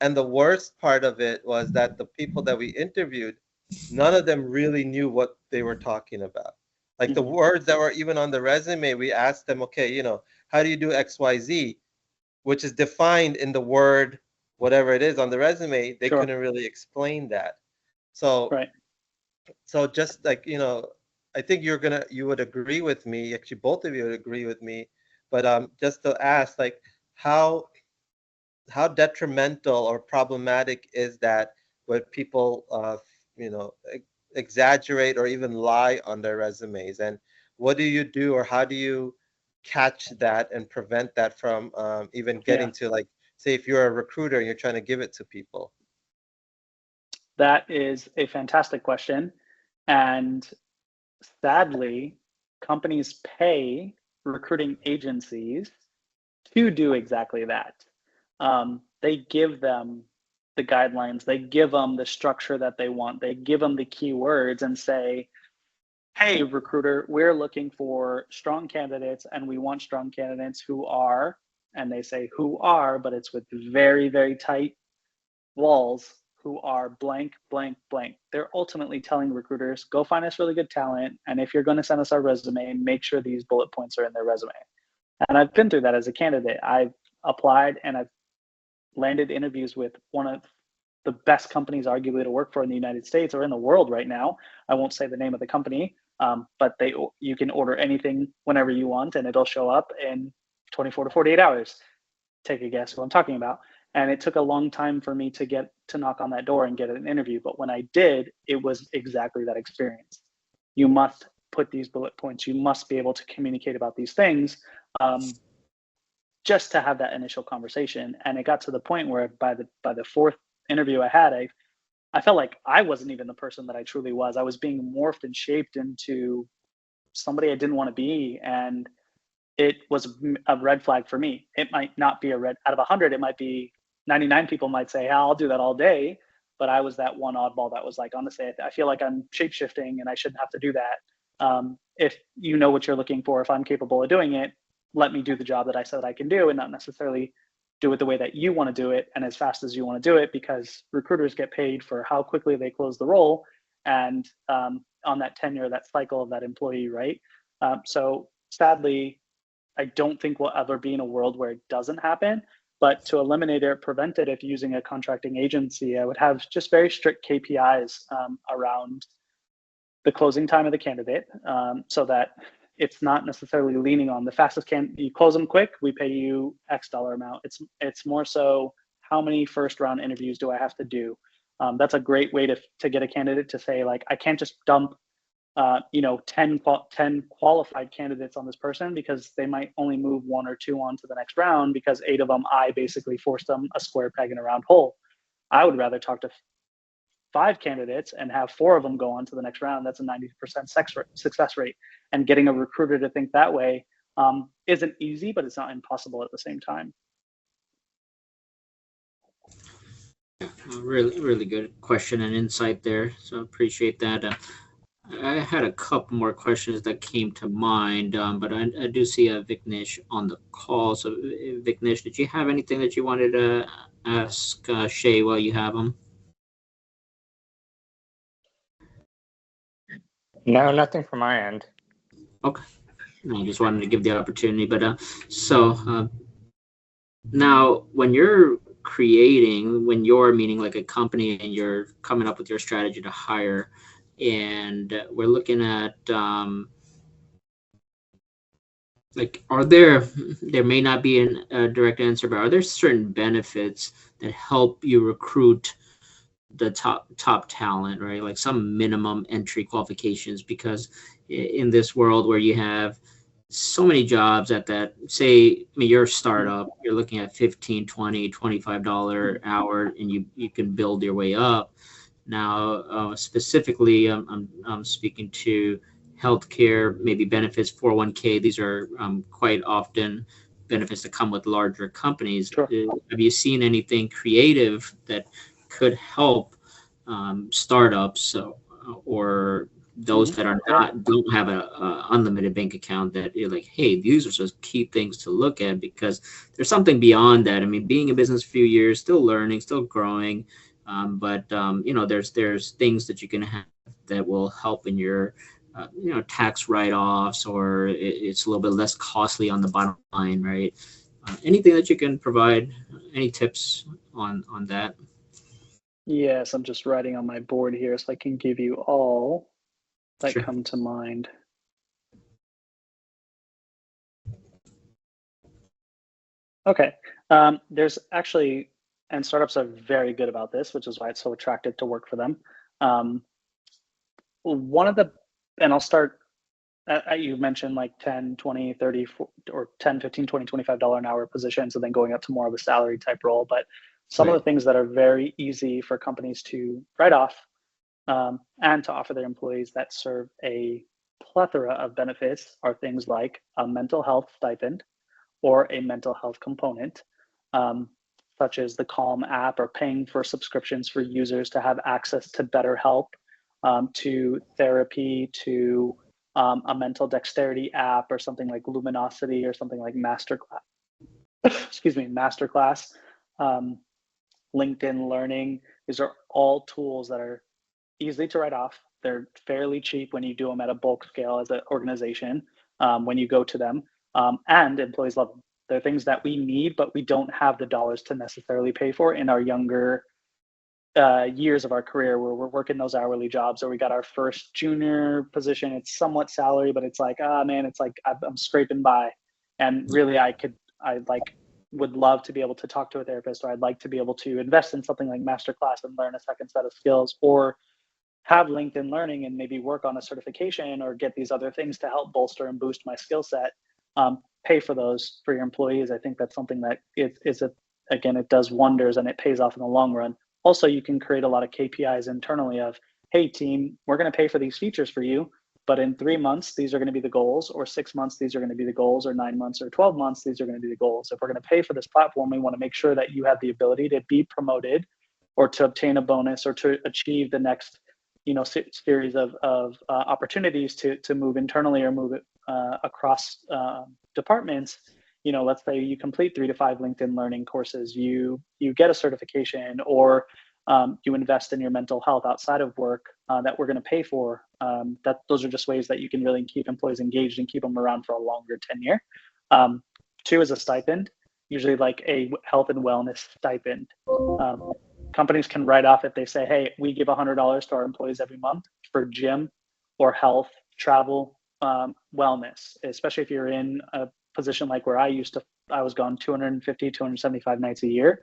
And the worst part of it was that the people that we interviewed, none of them really knew what they were talking about. Like the words that were even on the resume, we asked them, okay, how do you do XYZ? Which is defined in the word, whatever it is on the resume, they couldn't really explain that. So, so just like, I think you would agree with me, actually both of you would agree with me, but just to ask, like, how detrimental or problematic is that when people, exaggerate or even lie on their resumes? And what do you do, or how do you catch that and prevent that from even getting to, like, say if you're a recruiter and you're trying to give it to people? That is a fantastic question. And sadly, companies pay recruiting agencies to do exactly that. They give them the guidelines, they give them the structure that they want, they give them the keywords and say, hey, recruiter, we're looking for strong candidates, and we want strong candidates who are, and they say who are, but it's with very, very tight walls, who are blank, blank, blank. They're ultimately telling recruiters, go find us really good talent. And if you're going to send us our resume, make sure these bullet points are in their resume. And I've been through that as a candidate. I've applied and I've landed interviews with one of the best companies arguably to work for in the United States or in the world right now. I won't say the name of the company, but you can order anything whenever you want, and it'll show up in 24 to 48 hours. Take a guess who I'm talking about. And it took a long time for me to get to knock on that door and get an interview. But when I did, it was exactly that experience. You must put these bullet points. You must be able to communicate about these things just to have that initial conversation. And it got to the point where by the fourth interview I had, I felt like I wasn't even the person that I truly was. I was being morphed and shaped into somebody I didn't want to be. And it was a red flag for me. It might not be a red out of 100. It might be 99 people might say, I'll do that all day. But I was that one oddball that was like, honestly, I feel like I'm shape-shifting and I shouldn't have to do that. If you know what you're looking for, if I'm capable of doing it, let me do the job that I said I can do, and not necessarily do it the way that you want to do it and as fast as you want to do it, because recruiters get paid for how quickly they close the role. and on that tenure, that cycle of that employee, right? So sadly, I don't think we'll ever be in a world where it doesn't happen. But to eliminate it or prevent it, if using a contracting agency, I would have just very strict KPIs around the closing time of the candidate, so that it's not necessarily leaning on the fastest you close them quick, we pay you X dollar amount. It's more so how many first round interviews do I have to do? That's a great way to get a candidate to say, like, I can't just dump 10 qualified candidates on this person because they might only move one or two on to the next round because 8 of them, I basically forced them a square peg in a round hole. I would rather talk to 5 candidates and have 4 of them go on to the next round. That's a 90% success rate. And getting a recruiter to think that way isn't easy, but it's not impossible at the same time. Really, really good question and insight there. So appreciate that. I had a couple more questions that came to mind, but I do see Vignesh on the call. So Vignesh, did you have anything that you wanted to ask Shay while you have him? No, nothing from my end. Okay. I just wanted to give the opportunity. But now when you're when you're meaning like a company and you're coming up with your strategy to hire, and we're looking at like, there may not be a direct answer, but are there certain benefits that help you recruit the top talent, right? Like some minimum entry qualifications, because in this world where you have so many jobs at that, say, you're a startup, you're looking at $15, $20, $25 hour, and you can build your way up. Now, specifically, I'm speaking to healthcare, maybe benefits, 401k. These are quite often benefits that come with larger companies. Sure. Have you seen anything creative that could help startups or those that are don't have a unlimited bank account, that you're like, hey, these are just key things to look at, because there's something beyond that. I mean, being in business a few years, still learning, still growing, but there's things that you can have that will help in your tax write-offs, or it's a little bit less costly on the bottom line, right? Anything that you can provide, any tips on that? Yes, I'm just writing on my board here so I can give you all that Sure. come to mind. Okay, there's actually, and startups are very good about this, which is why it's so attractive to work for them. One of the, and I'll start, you mentioned like 10, 20, 30, or 10, 15, 20, $25 an hour positions, and then going up to more of a salary type role. But some of the things that are very easy for companies to write off and to offer their employees that serve a plethora of benefits are things like a mental health stipend or a mental health component, such as the Calm app, or paying for subscriptions for users to have access to BetterHelp, to therapy, to a mental dexterity app, or something like Luminosity, or something like Masterclass. Masterclass. LinkedIn Learning. These are all tools that are easy to write off. They're fairly cheap when you do them at a bulk scale as an organization, when you go to them, and employees love them. They're things that we need, but we don't have the dollars to necessarily pay for in our younger years of our career, where we're working those hourly jobs, or we got our first junior position. It's somewhat salary, but it's like, man, it's like I'm scraping by. And really, I would love to be able to talk to a therapist, or I'd like to be able to invest in something like Masterclass and learn a second set of skills, or have LinkedIn Learning and maybe work on a certification, or get these other things to help bolster and boost my skill set. Pay for those for your employees. I think that's something that it does wonders, and it pays off in the long run. Also, you can create a lot of KPIs internally of, hey team, we're going to pay for these features for you, but in 3 months, these are going to be the goals, or 6 months, these are going to be the goals, or 9 months or 12 months, these are going to be the goals. If we're going to pay for this platform, we want to make sure that you have the ability to be promoted, or to obtain a bonus, or to achieve the next, series of opportunities to move internally, or move it across departments. Let's say you complete 3 to 5 LinkedIn Learning courses, you get a certification, or you invest in your mental health outside of work that we're going to pay for. Those are just ways that you can really keep employees engaged and keep them around for a longer tenure. Two is a stipend, usually like a health and wellness stipend. Companies can write off if they say, hey, we give $100 to our employees every month for gym or health, travel, wellness, especially if you're in a position like where I was gone 250, 275 nights a year.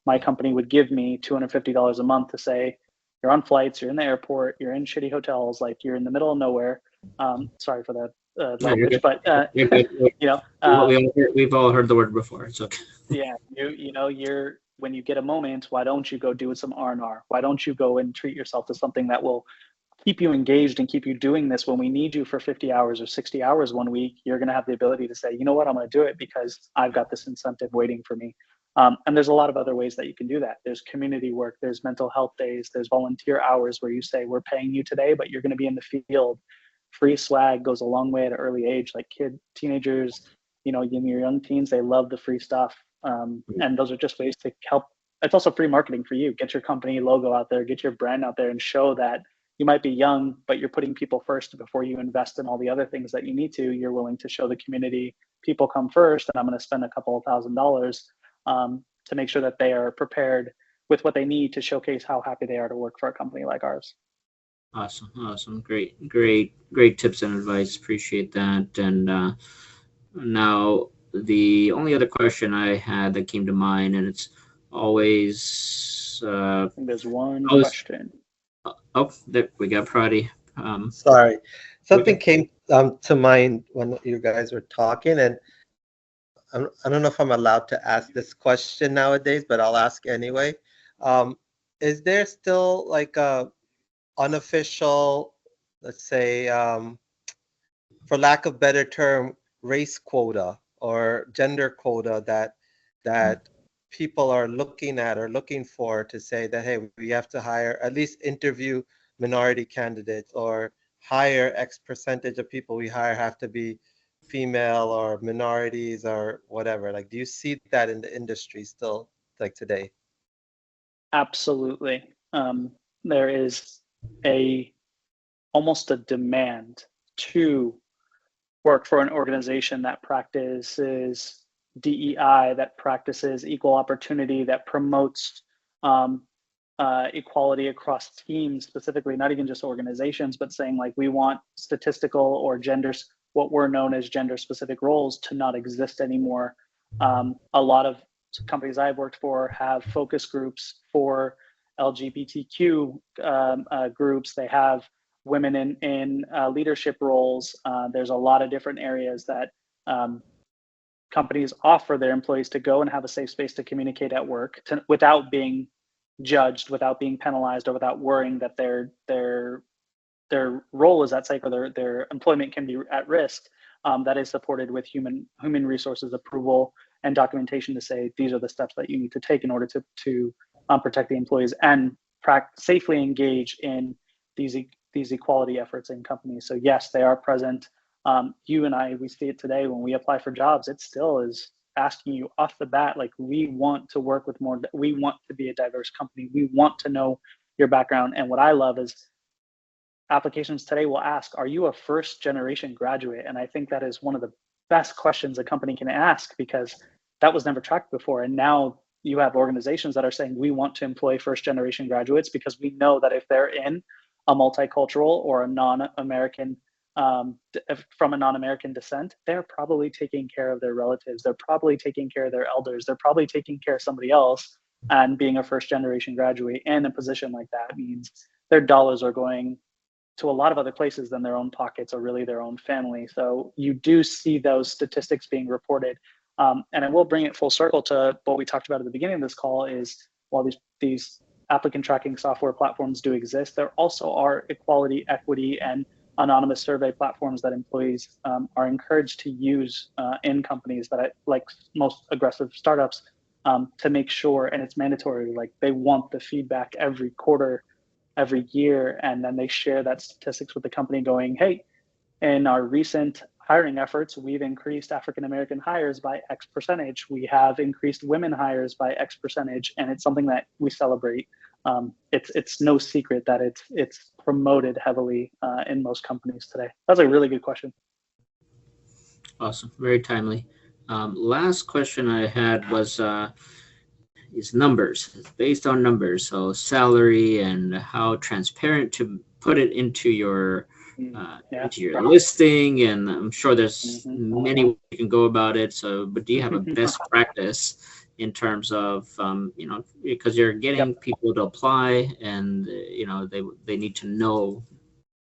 My company would give me $250 a month to say, you're on flights, you're in the airport, you're in shitty hotels, like you're in the middle of nowhere. Sorry for that language, but we've all heard the word before. It's okay. Yeah, when you get a moment, why don't you go do some R&R? Why don't you go and treat yourself to something that will keep you engaged and keep you doing this? When we need you for 50 hours or 60 hours one week, you're going to have the ability to say, you know what, I'm going to do it because I've got this incentive waiting for me. And there's a lot of other ways that you can do that. There's community work, there's mental health days, there's volunteer hours where you say, we're paying you today, but you're going to be in the field. Free swag goes a long way at an early age. Like teenagers, in your young teens, they love the free stuff. And those are just ways to help. It's also free marketing for you. Get your company logo out there, get your brand out there, and show that you might be young, but you're putting people first before you invest in all the other things that you need to. You're willing to show the community people come first, and I'm going to spend a couple of $1,000s to make sure that they are prepared with what they need to showcase how happy they are to work for a company like ours. Awesome. Great tips and advice. Appreciate that. And now the only other question I had that came to mind, and it's always I think there's one question. There we got Prati. Sorry, something came to mind when you guys were talking, and I don't know if I'm allowed to ask this question nowadays, but I'll ask anyway. Is there still like a unofficial, let's say, for lack of better term, race quota or gender quota that people are looking at or looking for to say that, hey, we have to hire, at least interview minority candidates, or hire X percentage of people we hire have to be female or minorities or whatever? Like, do you see that in the industry still, like today? Absolutely. There is almost a demand to work for an organization that practices DEI, that practices equal opportunity, that promotes equality across teams, specifically, not even just organizations, but saying like, we want statistical or what were known as gender specific roles to not exist anymore. A lot of companies I've worked for have focus groups for LGBTQ groups. They have women in leadership roles. There's a lot of different areas that companies offer their employees to go and have a safe space to communicate at work without being judged, without being penalized, or without worrying that their role is at stake or their employment can be at risk. That is supported with human resources approval and documentation to say these are the steps that you need to take in order to protect the employees and safely engage in these equality efforts in companies. So yes, they are present. You and I, we see it today when we apply for jobs. It still is asking you off the bat, like, we want to work with more, we want to be a diverse company, we want to know your background. And what I love is applications today will ask, are you a first generation graduate? And I think that is one of the best questions a company can ask, because that was never tracked before. And now you have organizations that are saying, we want to employ first generation graduates because we know that if they're in a multicultural or a non-American from a non-American descent, they're probably taking care of their relatives. They're probably taking care of their elders. They're probably taking care of somebody else. And being a first generation graduate in a position like that means their dollars are going to a lot of other places than their own pockets or really their own family. So you do see those statistics being reported. And I will bring it full circle to what we talked about at the beginning of this call is, while these applicant tracking software platforms do exist, there also are equality, equity, and anonymous survey platforms that employees are encouraged to use in companies that, like most aggressive startups, to make sure, and it's mandatory, like they want the feedback every quarter, every year, and then they share that statistics with the company going, hey, in our recent hiring efforts, we've increased African-American hires by X percentage. We have increased women hires by X percentage, and it's something that we celebrate. It's no secret that it's promoted heavily in most companies today. That's a really good question. Awesome, very timely. Last question I had was is numbers. It's based on numbers, so salary and how transparent to put it into your listing. And I'm sure there's many ways you can go about it. So, but do you have a best practice in terms of because you're getting people to apply, and they need to know,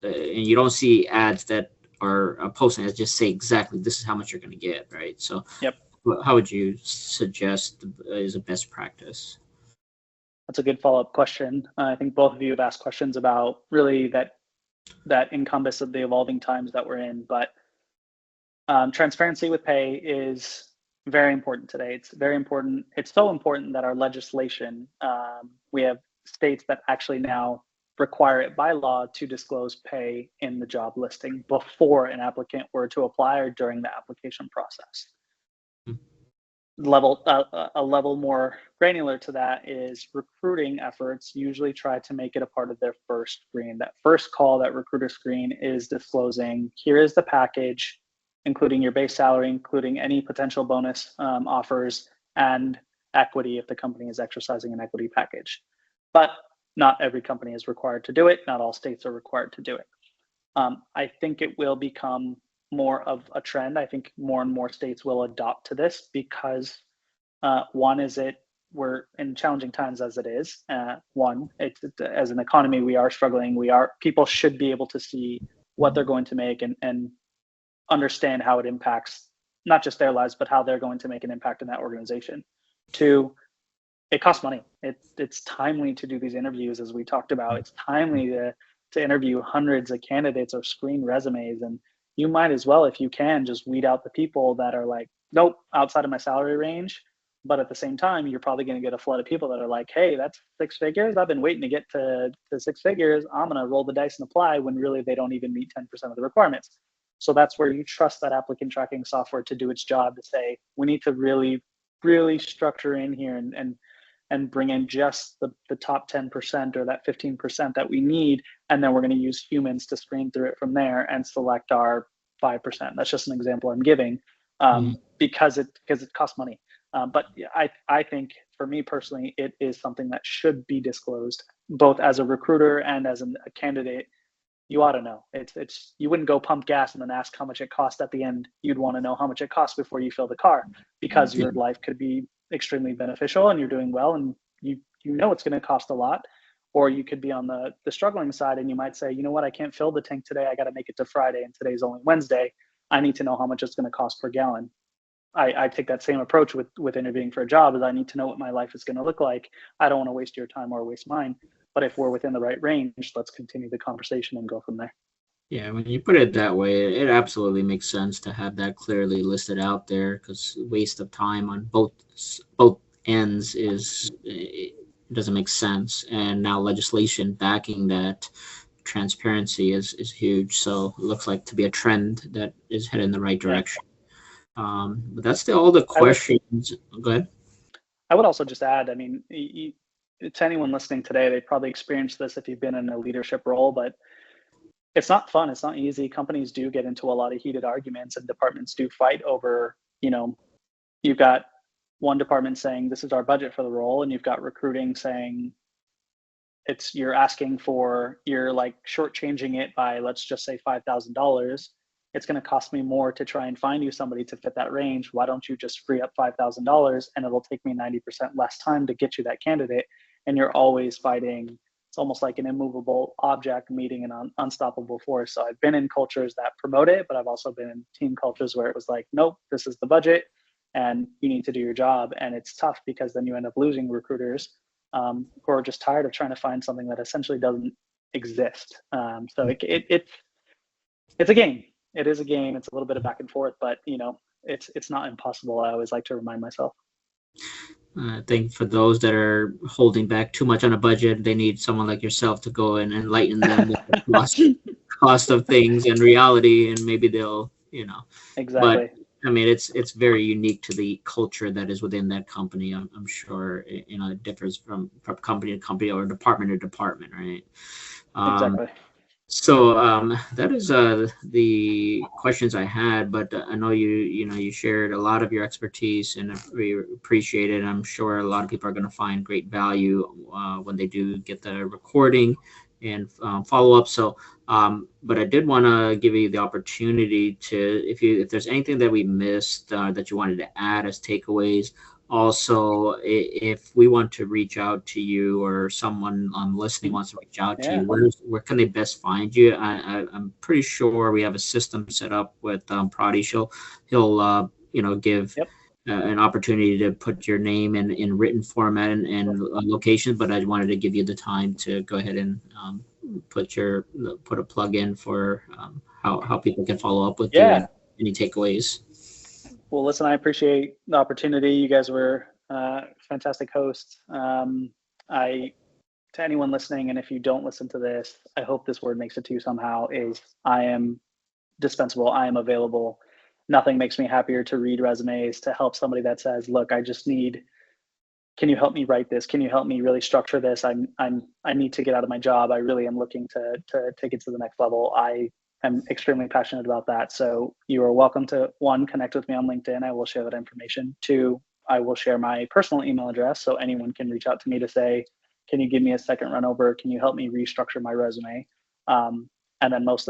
and you don't see ads that are posting that just say exactly this is how much you're going to get, right? So how would you suggest is a best practice? That's a good follow-up question. I think both of you have asked questions about really that encompass of the evolving times that we're in, but transparency with pay is very important today. It's very important. It's so important that our legislation, we have states that actually now require it by law to disclose pay in the job listing before an applicant were to apply or during the application process. A level more granular to that is recruiting efforts usually try to make it a part of their first screen. That first call, that recruiter screen is disclosing, here is the package, including your base salary, including any potential bonus offers, and equity if the company is exercising an equity package. But not every company is required to do it. Not all states are required to do it. I think it will become more of a trend. I think more and more states will adopt to this because one is we're in challenging times as it is. As an economy, we are struggling. People should be able to see what they're going to make and understand how it impacts not just their lives, but how they're going to make an impact in that organization. Two, it costs money. It's timely to do these interviews, as we talked about. It's timely to interview hundreds of candidates or screen resumes, and you might as well, if you can, just weed out the people that are like, nope, outside of my salary range. But at the same time, you're probably going to get a flood of people that are like, hey, that's 6 figures. I've been waiting to get to 6 figures. I'm going to roll the dice and apply, when really they don't even meet 10% of the requirements. So that's where you trust that applicant tracking software to do its job, to say, we need to really, really structure in here and bring in just the top 10% or that 15% that we need. And then we're going to use humans to screen through it from there and select our 5%. That's just an example I'm giving because it costs money. But I think for me personally, it is something that should be disclosed, both as a recruiter and as a candidate. You ought to know. It's you wouldn't go pump gas and then ask how much it cost at the end. You'd want to know how much it costs before you fill the car, because your life could be extremely beneficial and you're doing well, and you know it's going to cost a lot. Or you could be on the struggling side and you might say, you know what, I can't fill the tank today. I got to make it to Friday, and today's only Wednesday. I need to know how much it's going to cost per gallon. I take that same approach with interviewing for a job, is I need to know what my life is going to look like. I don't want to waste your time or waste mine. But if we're within the right range, let's continue the conversation and go from there. Yeah, when you put it that way, it absolutely makes sense to have that clearly listed out there, because waste of time on both ends it doesn't make sense. And now legislation backing that transparency is huge. So it looks like to be a trend that is headed in the right direction. But that's all the questions. Go ahead. I would also just add, I mean, to anyone listening today, they probably experienced this if you've been in a leadership role, but it's not fun. It's not easy. Companies do get into a lot of heated arguments, and departments do fight over, you've got one department saying this is our budget for the role, and you've got recruiting saying you're like shortchanging it by, let's just say $5,000. It's going to cost me more to try and find you somebody to fit that range. Why don't you just free up $5,000 and it'll take me 90% less time to get you that candidate? And you're always fighting. It's almost like an immovable object meeting an unstoppable force. So I've been in cultures that promote it, but I've also been in team cultures where it was like, nope, this is the budget and you need to do your job. And it's tough because then you end up losing recruiters who are just tired of trying to find something that essentially doesn't exist. So it's a game. It is a game. It's a little bit of back and forth, but it's not impossible. I always like to remind myself. I think for those that are holding back too much on a budget, they need someone like yourself to go and enlighten them with the cost of things and reality, and maybe they'll, Exactly. I mean, it's very unique to the culture that is within that company. I'm sure it differs from company to company or department to department, right? Exactly. So that is the questions I had, but I know you shared a lot of your expertise, and we appreciate it. I'm sure a lot of people are going to find great value when they do get the recording and follow up. So, but I did want to give you the opportunity to, if there's anything that we missed that you wanted to add as takeaways. Also, if we want to reach out to you or someone listening wants to reach out to Yeah. you, where can they best find you? I'm pretty sure we have a system set up with Prati. He'll give Yep. an opportunity to put your name in written format and location, but I wanted to give you the time to go ahead and put a plug in for how people can follow up with you Yeah. and any takeaways. Well, listen, I appreciate the opportunity. You guys were fantastic hosts. To anyone listening, and if you don't listen to this, I hope this word makes it to you somehow, is I am dispensable. I am available. Nothing makes me happier to read resumes, to help somebody that says, look, can you help me write this? Can you help me really structure this? I need to get out of my job. I really am looking to take it to the next level. I'm extremely passionate about that. So you are welcome to, one, connect with me on LinkedIn. I will share that information. Two, I will share my personal email address so anyone can reach out to me to say, can you give me a second run over? Can you help me restructure my resume? And then most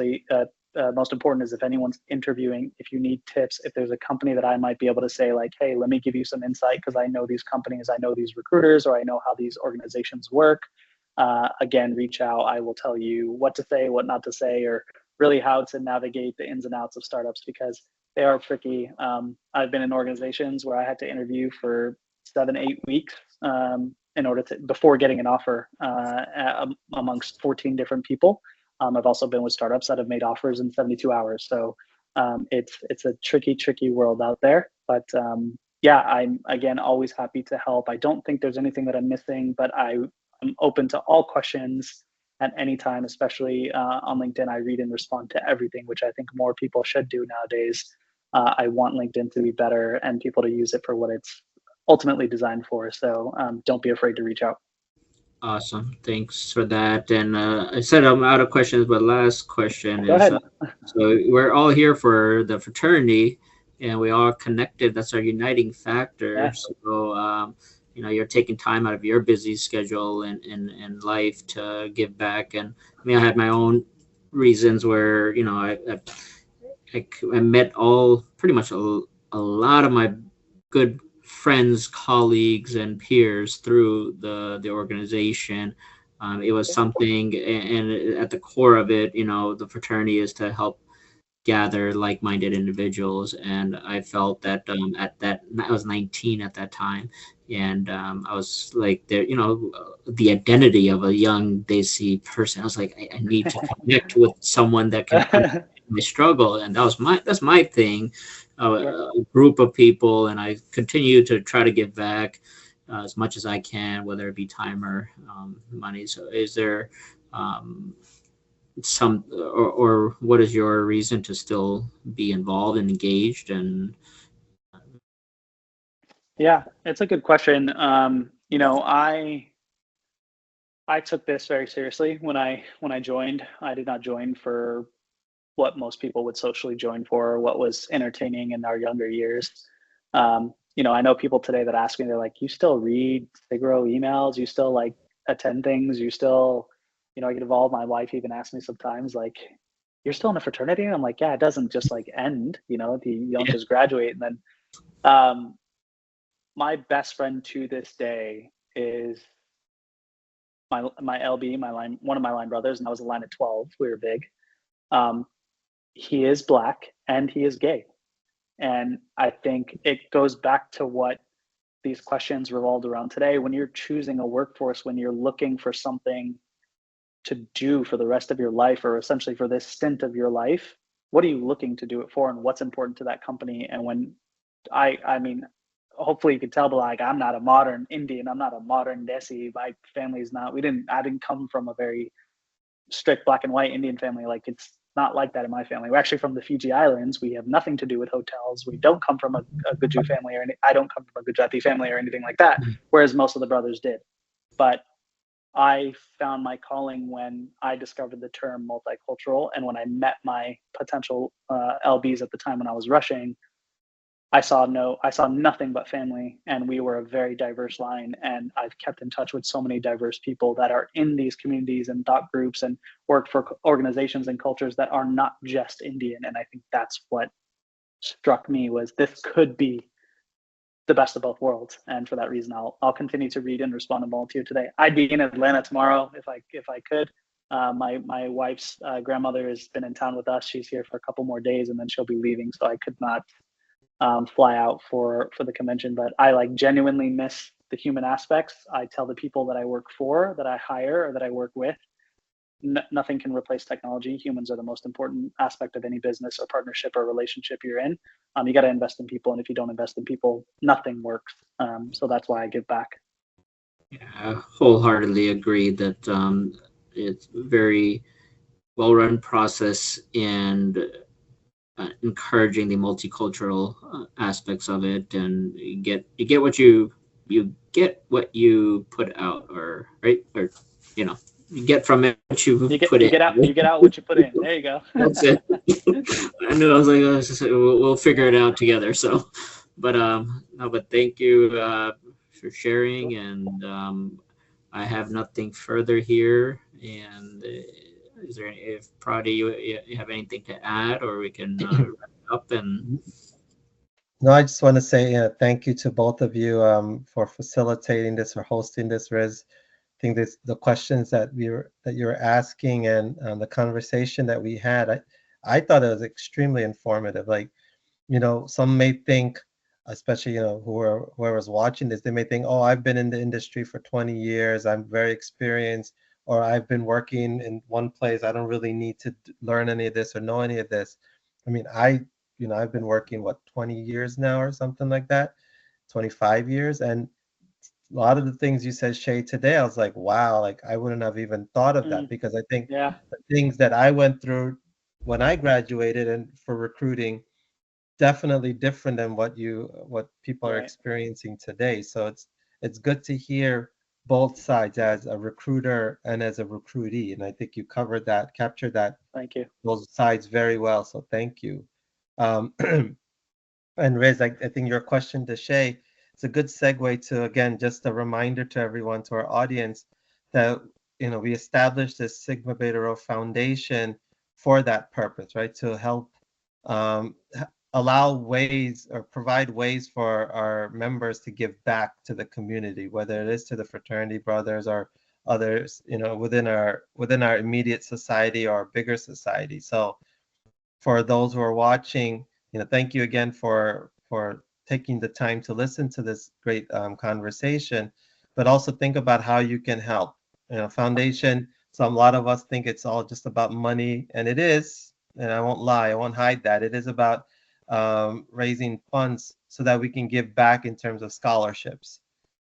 important is if anyone's interviewing, if you need tips, if there's a company that I might be able to say like, hey, let me give you some insight because I know these companies, I know these recruiters, or I know how these organizations work. Again, reach out. I will tell you what to say, what not to say, or really how to navigate the ins and outs of startups because they are tricky. I've been in organizations where I had to interview for 7-8 weeks in order to before getting an offer amongst 14 different people. I've also been with startups that have made offers in 72 hours. So it's a tricky world out there. But yeah, I'm again always happy to help. I don't think there's anything that I'm missing, but I'm open to all questions at any time, especially on LinkedIn. I read and respond to everything, which I think more people should do nowadays. I want LinkedIn to be better and people to use it for what it's ultimately designed for. So don't be afraid to reach out. Awesome. Thanks for that. And I said I'm out of questions, but last question Go is ahead. so we're all here for the fraternity and we all connected. That's our uniting factor. Yeah. So, you're taking time out of your busy schedule and life to give back. And I mean, I had my own reasons where, I met pretty much a lot of my good friends, colleagues, and peers through the organization. It was something, and at the core of it, the fraternity is to help gather like-minded individuals, and I felt that I was 19 at that time, and I was like, the identity of a young Desi person. I was like, I need to connect with someone that can understand my struggle, and that's my thing. A group of people, and I continue to try to give back as much as I can, whether it be time or money. So, is there or what is your reason to still be involved and engaged? And Yeah, it's a good question. I took this very seriously when I joined. I did not join for what most people would socially join for, what was entertaining in our younger years. I know people today that ask me, they're like, you still read SIGRO emails? You still like attend things? You still, get involved? My wife even asks me sometimes, like, you're still in a fraternity? And I'm like, yeah, it doesn't just like end, you don't just graduate. And then my best friend to this day is my LB, one of my line brothers, and I was a line of 12. We were big. He is Black and he is gay. And I think it goes back to what these questions revolved around today. When you're choosing a workforce, when you're looking for something to do for the rest of your life, or essentially for this stint of your life, what are you looking to do it for, and what's important to that company? And when I mean, hopefully you can tell, but like, I'm not a modern Indian, I'm not a modern Desi. My family's not. I didn't come from a very strict black and white Indian family. Like, it's not like that in my family. We're actually from the Fiji Islands. We have nothing to do with hotels. We don't come from a Guju family I don't come from a Gujarati family or anything like that, whereas most of the brothers did. But I found my calling when I discovered the term multicultural, and when I met my potential LBs at the time when I was rushing, I saw nothing but family, and we were a very diverse line. And I've kept in touch with so many diverse people that are in these communities and thought groups and work for organizations and cultures that are not just Indian. And I think that's what struck me, was this could be the best of both worlds. And for that reason, I'll continue to read and respond and volunteer today. I'd be in Atlanta tomorrow if I could. My wife's grandmother has been in town with us. She's here for a couple more days, and then she'll be leaving, so I could not fly out for the convention. But I like genuinely miss the human aspects. I tell the people that I work for, that I hire, or that I work with, nothing can replace technology. Humans are the most important aspect of any business or partnership or relationship you're in. You got to invest in people, and if you don't invest in people, nothing works. So that's why I give back. Yeah, I wholeheartedly agree that it's a very well-run process, and encouraging the multicultural aspects of it, and you get what you get what you put out, or right, or you get from it what you put in. You get out what you put in. There you go. That's it. I knew. I was like, we'll figure it out together. So, but no, but thank you for sharing, and I have nothing further here. And is there if Pradi, you have anything to add, or we can wrap it up? And No, I just want to say thank you to both of you for facilitating this or hosting this, Riz. I think the questions that you're asking, and the conversation that we had, I thought it was extremely informative. Like, some may think, especially whoever's watching this, they may think, oh, I've been in the industry for 20 years, I'm very experienced, or I've been working in one place, I don't really need to learn any of this or know any of this. I mean, I've been working 20 years now or something like that, 25 years, and a lot of the things you said, Shay, today, I was like, wow, like I wouldn't have even thought of that, because I think Yeah. the things that I went through when I graduated and for recruiting, definitely different than what people are Right. experiencing today. So it's good to hear both sides, as a recruiter and as a recruitee. And I think you captured Thank you. those sides very well. So thank you. And Riz, I think your question to Shay, it's a good segue to, again, just a reminder to everyone, to our audience, that we established this Sigma Beta Rho Foundation for that purpose, right? To help allow ways, or provide ways for our members to give back to the community, whether it is to the fraternity brothers or others, within our immediate society or bigger society. So for those who are watching, thank you again for taking the time to listen to this great conversation, but also think about how you can help. Foundation, so a lot of us think it's all just about money, and it is, and I won't lie, I won't hide that. It is about raising funds so that we can give back in terms of scholarships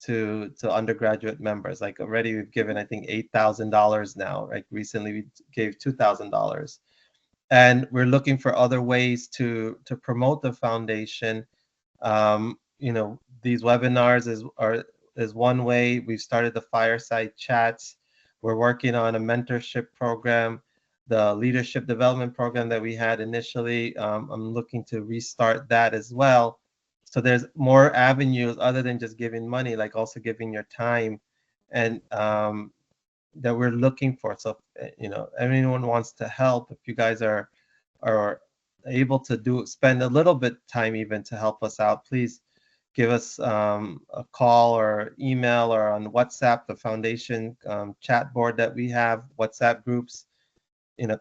to undergraduate members. Like, already we've given, I think, $8,000 now. Like, recently we gave $2,000. And we're looking for other ways to promote the foundation. These webinars is one way. We've started the fireside chats. We're working on a mentorship program, the leadership development program that we had initially. I'm looking to restart that as well. So there's more avenues other than just giving money, like also giving your time, and that we're looking for. So everyone wants to help. If you guys are able to spend a little bit time even to help us out, please give us a call or email, or on WhatsApp, the foundation chat board that we have, WhatsApp groups.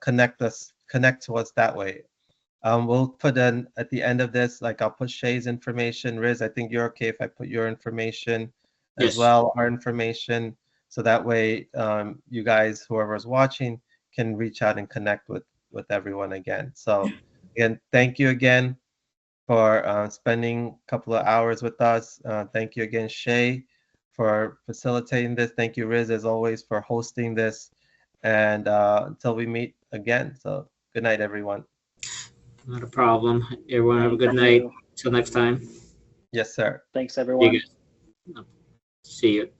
Connect to us that way. We'll put in at the end of this, like, I'll put Shay's information. Riz, I think you're okay if I put your information as Yes. well, our information, so that way you guys, whoever's watching, can reach out and connect with everyone again. So again, thank you again for spending a couple of hours with us. Thank you again, Shay, for facilitating this. Thank you, Riz, as always, for hosting this. And until we meet again. So Good night, everyone. Not a problem. Everyone have a good Thank night. you. Till next time. Yes, sir. Thanks, See everyone. you guys. See you.